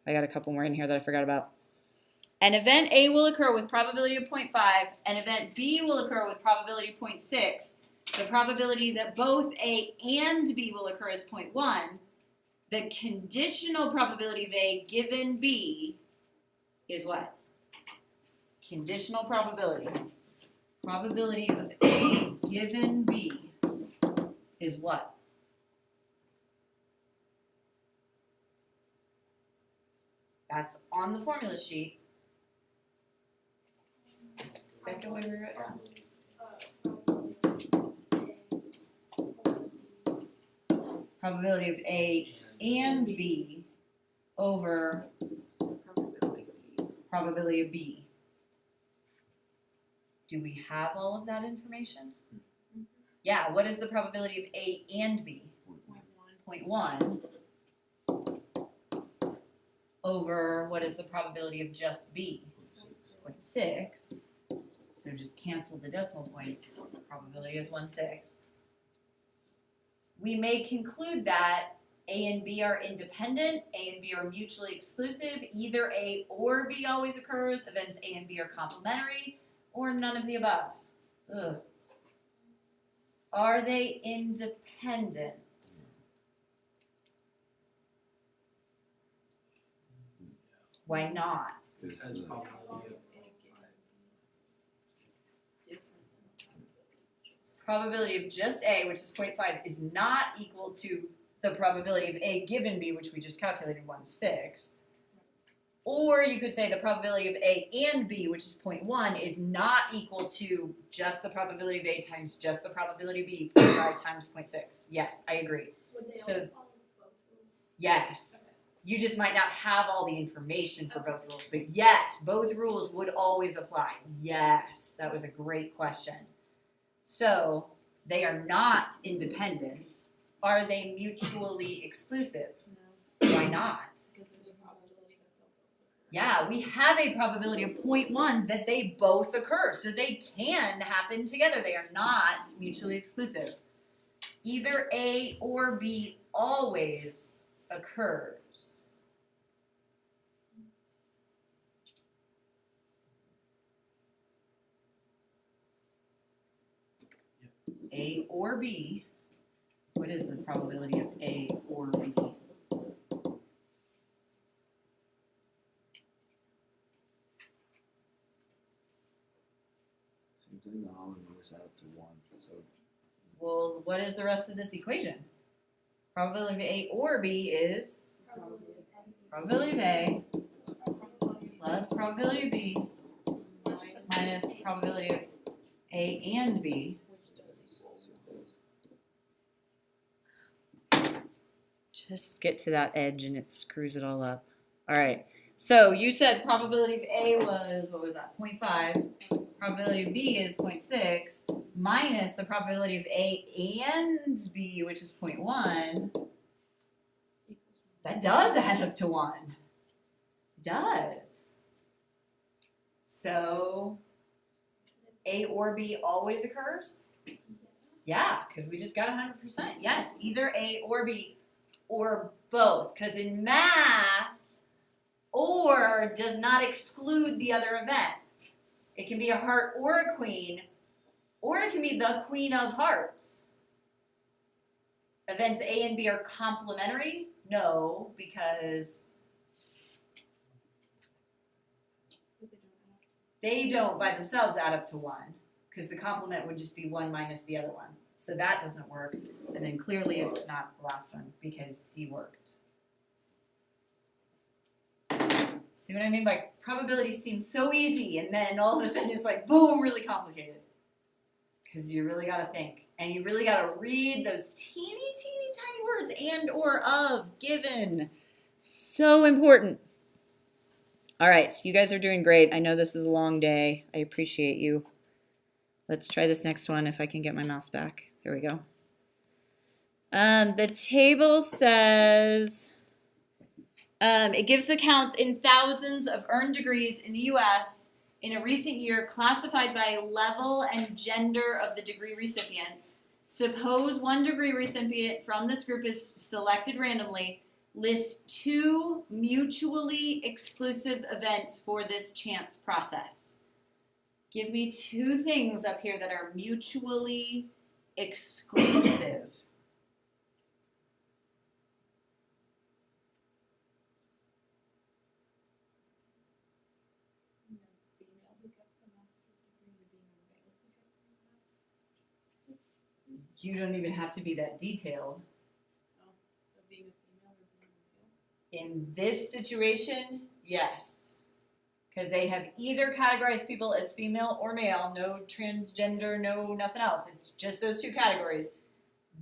I got a couple more in here that I forgot about. An event A will occur with probability of 0.5. An event B will occur with probability of 0.6. The probability that both A and B will occur is 0.1. The conditional probability of A given B is what? Conditional probability. Probability of A given B is what? That's on the formula sheet. The second way we wrote it down. Probability of A and B over probability of B. Do we have all of that information? Yeah, what is the probability of A and B? 0.1 over what is the probability of just B? 0.6. So just cancel the decimal points. Probability is 1/6. We may conclude that A and B are independent, A and B are mutually exclusive, either A or B always occurs, events A and B are complementary, or none of the above. Ugh. Are they independent? Why not? There's As the- probability Probability of just A, which is 0.5, is not equal to the probability of A given B, which we just calculated 1/6. Or you could say the probability of A and B, which is 0.1, is not equal to just the probability of A times just the probability of B, 0.5 times 0.6. Yes, I agree. Would they So- always follow both rules? Yes. Okay. You just might not have all the information for both rules, but yes, both rules would always apply. Yes, that was a great question. So, they are not independent. Are they mutually exclusive? No, Why not? because there's a probability that they'll both occur. Yeah, we have a probability of 0.1 that they both occur, so they can happen together. They are not mutually exclusive. Either A or B always occurs. A or B. What is the probability of A or B? Seems like the Holland numbers add up to 1. So Well, what is the rest of this equation? Probability of A or B is probability of A plus probability of B minus probability of A and B. Just get to that edge and it screws it all up. All right. So you said probability of A was, what was that, 0.5. Probability of B is 0.6 minus the probability of A and B, which is 0.1. That does add up to 1. It does. So A or B always occurs? Yeah, because we just got 100%. Yes, either A or B or both. Because in math, or does not exclude the other event. It can be a heart or a queen, Or it can be the Queen of Hearts. Events A and B are complementary? No, because they don't by themselves add up to 1, because the complement would just be 1 minus the other one. So that doesn't work. And then clearly it's not the last one because C worked. See what I mean? By probability seems so easy, and then all of a sudden it's like, boom, really complicated. Because you really got to think. And you really got to read those teeny tiny words, and, or, of, given. So important. All right, so you guys are doing great. I know this is a long day. I appreciate you. Let's try this next one if I can get my mouse back. There we go. The table says it gives the counts in thousands of earned degrees in the U.S. in a recent year classified by level and gender of the degree recipients. Suppose one degree recipient from this group is selected randomly. List 2 mutually exclusive events for this chance process. Give me 2 things up here that are mutually exclusive. Female who gets a master's degree and being a male who gets a master's degree. You don't even have to be that detailed. Oh, so being a female or being a male? In this situation, yes. Because they have either categorized people as female or male, no transgender, no nothing else. It's just those 2 categories.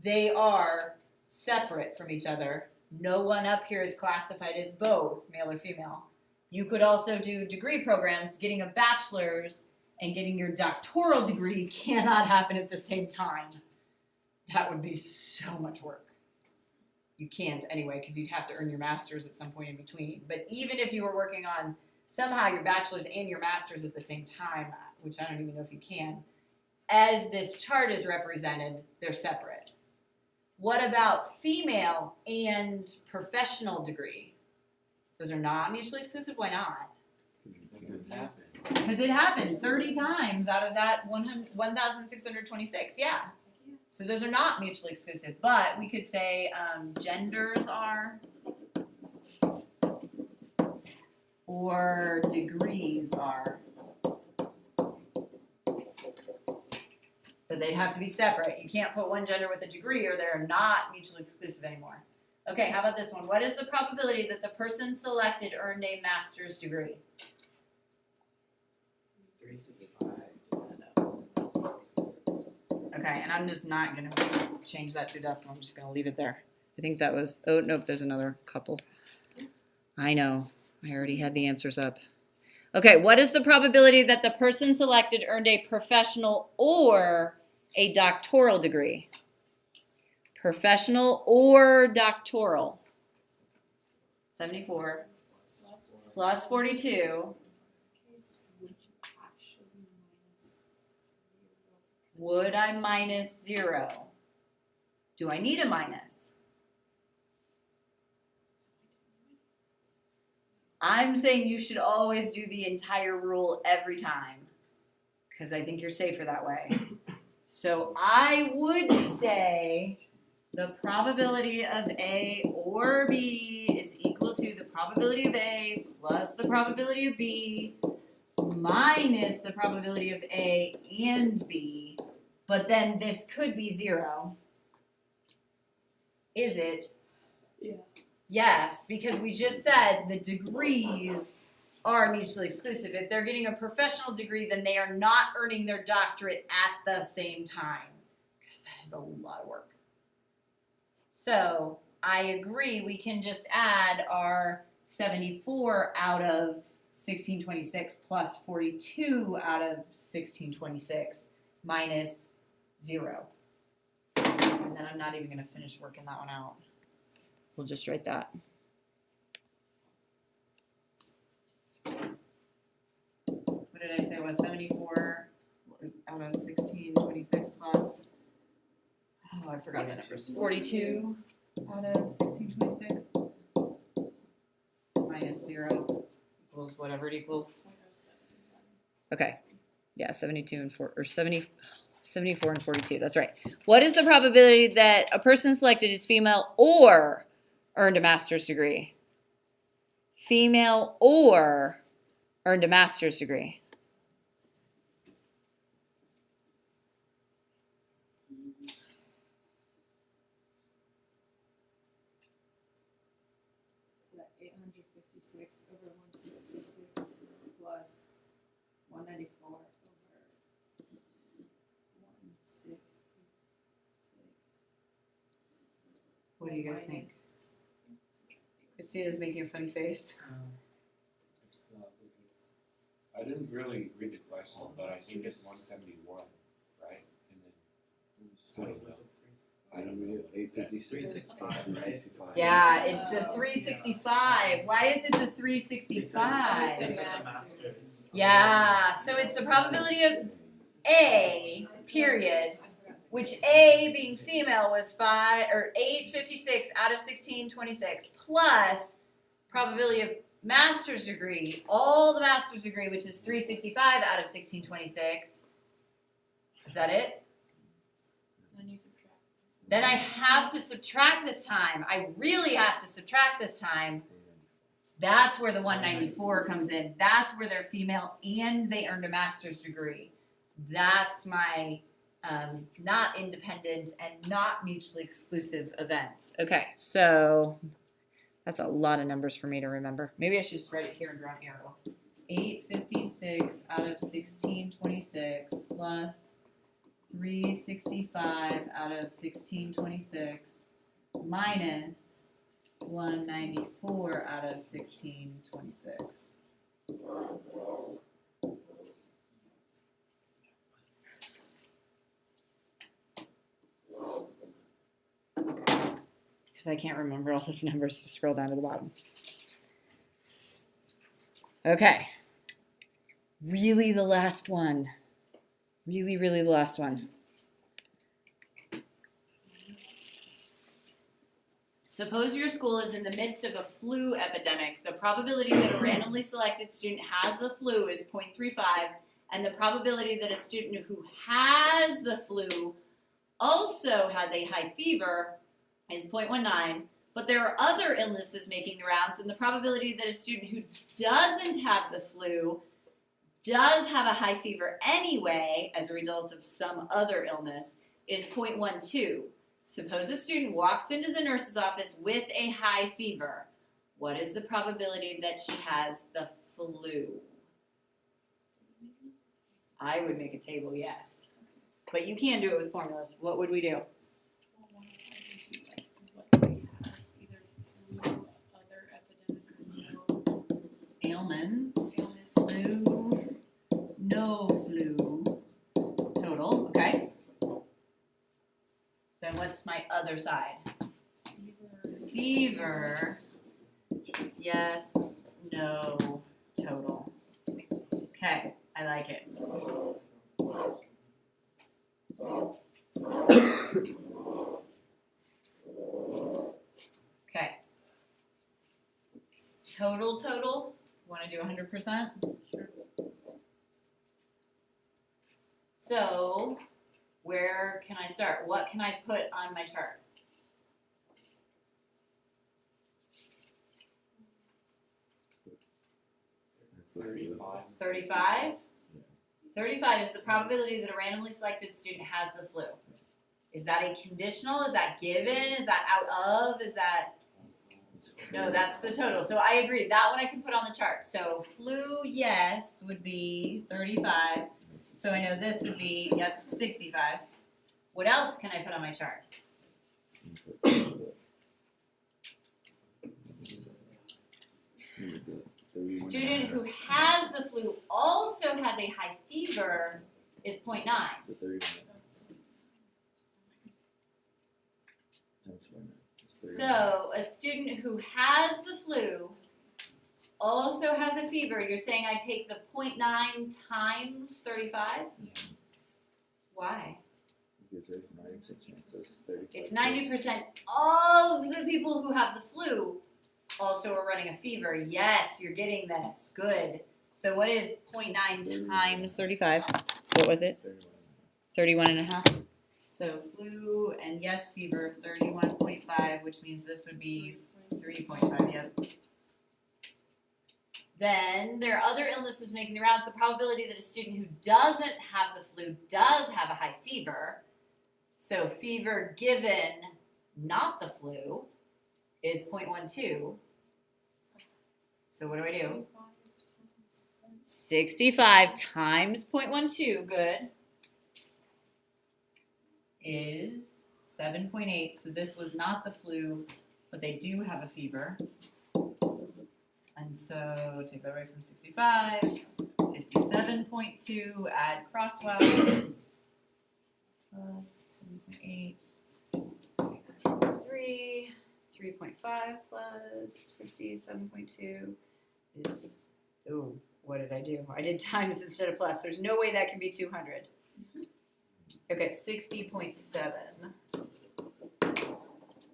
They are separate from each other. No one up here is classified as both male or female. You could also do degree programs. Getting a bachelor's and getting your doctoral degree cannot happen at the same time. That would be so much work. You can't anyway, because you'd have to earn your master's at some point in between. But even if you were working on somehow your bachelor's and your master's at the same time, which I don't even know if you can, as this chart is represented, they're separate. What about female and professional degree? Those are not mutually exclusive. Why not? Because it's happened. Because it happened 30 times out of that 1,626. Yeah. So those are not mutually exclusive. But we could say genders are, or degrees are. But they have to be separate. You can't put one gender with a degree or they're not mutually exclusive anymore. Okay, how about this one? What is the probability that the person selected earned a master's degree? 365. Okay, and I'm just not going to change that to decimal. I'm just going to leave it there. I think that was, oh, nope, there's another couple. I know. I already had the answers up. Okay, what is the probability that the person selected earned a professional or a doctoral degree? Professional or doctoral? 74 plus 42. Would I minus 0? Do I need a minus? I'm saying you should always do the entire rule every time because I think you're safer that way. So I would say the probability of A or B is equal to the probability of A plus the probability of B minus the probability of A and B, but then this could be 0. Is it? Yeah. Yes, because we just said the degrees are mutually exclusive. If they're getting a professional degree, then they are not earning their doctorate at the same time, because that is a lot of work. So I agree, we can just add our 74 out of 1626 plus 42 out of 1626 minus 0. And then I'm not even going to finish working that one out. We'll just write that. What did I say was 74 out of 1626 plus, oh, I forgot the numbers. 42 out of 1626 minus 0 equals whatever it equals. Okay. Yeah, 72 and 4, or 70. 74 and 42. That's right. What is the probability that a person selected is female or earned a master's degree? Female or earned a master's degree. So that 856 over 1626 plus 194 over 166. What do you guys think? Christina's making a funny face. It's not because I didn't really read the question, but I think it's 171, right? And then I don't know. I don't know. 856. 365. Yeah, it's the 365. Why is it the 365? Because the masters. Yeah, so it's the probability of A, period, which A being female was 856 out of 1626 plus probability of master's degree, all the master's degree, which is 365 out of 1626. Is that it? Then you subtract. Then I have to subtract this time. I really have to subtract this time. That's where the 194 comes in. That's where they're female and they earned a master's degree. That's my not independent and not mutually exclusive events. Okay, so that's a lot of numbers for me to remember. Maybe I should just write it here and draw an arrow. 856 out of 1626 plus 365 out of 1626 minus 194 out of 1626. Because I can't remember all those numbers to scroll down to the bottom. Okay. Really the last one. Really, really the last one. Suppose your school is in the midst of a flu epidemic. The probability that a randomly selected student has the flu is 0.35, and the probability that a student who has the flu also has a high fever is 0.19. But there are other illnesses making the rounds, and the probability that a student who doesn't have the flu does have a high fever anyway as a result of some other illness is 0.12. Suppose a student walks into the nurse's office with a high fever. What is the probability that she has the flu? I would make a table, yes. But you can do it with formulas. What would we do? Ailments, flu, no flu, total, okay? Then what's my other side? Fever, yes, no, total. Okay, I like it. Okay. Total. Want to do 100%? Sure. So, where can I start? What can I put on my chart? That's the 35. 35? 35 is the probability that a randomly selected student has the flu. Is that a conditional? Is that given? Is that out of? Is that... No, that's the total. So I agree. That one I can put on the chart. So flu, yes, would be 35. So I know this would be, 65. What else can I put on my chart? Student who has the flu also has a high fever is 0.9. So 39. So a student who has the flu also has a fever. You're saying I take the 0.9 times 35? Why? Because there's 90% chance that's 35. It's 90% of the people who have the flu also are running a fever. Yes, you're getting this. Good. So what is 0.9 times 35? What was it? 31.5. So flu and yes, fever 31.5, which means this would be 3.5. Yep. Then there are other illnesses making the rounds. The probability that a student who doesn't have the flu does have a high fever. So fever given not the flu is 0.12. So what do I do? 65 times 0.12, good, is 7.8. So this was not the flu, but they do have a fever. And so take that away from 65, 57.2, add crosswise, plus 7.8, 3, 3.5 plus 57.2 is, oh, what did I do? I did times instead of plus. There's no way that can be 200. Okay, 60.7.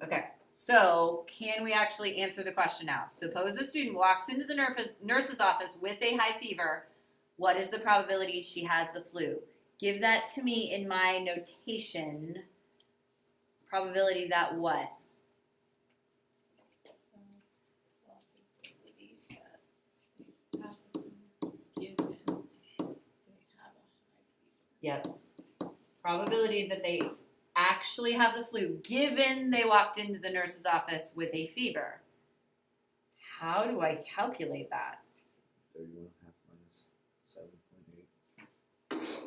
Okay, so can we actually answer the question now? Suppose a student walks into the nurse's office with a high fever. What is the probability she has the flu? Give that to me in my notation. Probability that what? Yep. Probability that they actually have the flu, given they walked into the nurse's office with a fever. How do I calculate that? 31.5 minus 7.8.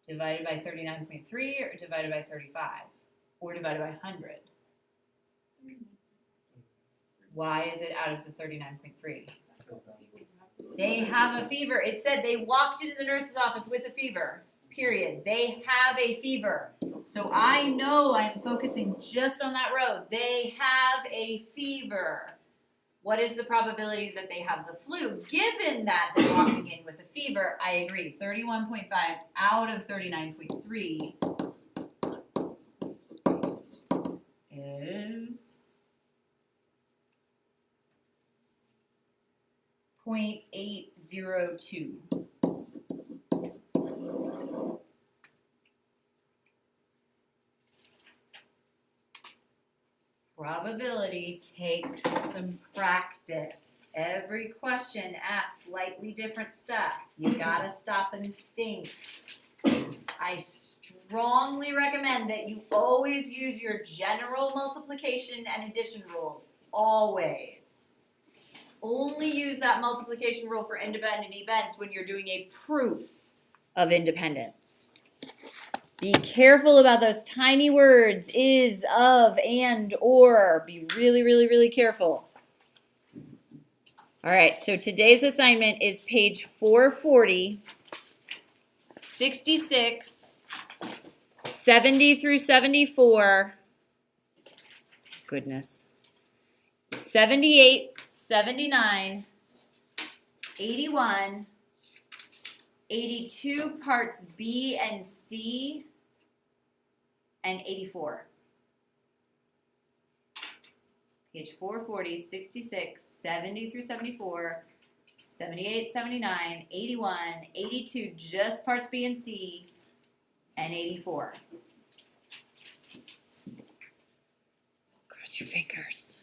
Divided by 39.3 or divided by 35? Or divided by 100? Why is it out of the 39.3? They have a fever. It said they walked into the nurse's office with a fever. Period. They have a fever. So I know I'm focusing just on that row. They have a fever. What is the probability that they have the flu? Given that they're walking in with a fever, I agree. 31.5 out of 39.3 is 0.802. Probability takes some practice. Every question asks slightly different stuff. You gotta stop and think. I strongly recommend that you always use your general multiplication and addition rules. Always. Only use that multiplication rule for independent events when you're doing a proof of independence. Be careful about those tiny words, is, of, and, or. Be really, really, really careful. All right, so today's assignment is page 440, 66, 70 through 74. Goodness. 78, 79, 81, 82 parts B and C, and 84. Page 440, 66, 70 through 74, 78, 79, 81, 82, just parts B and C, and 84. Cross your fingers.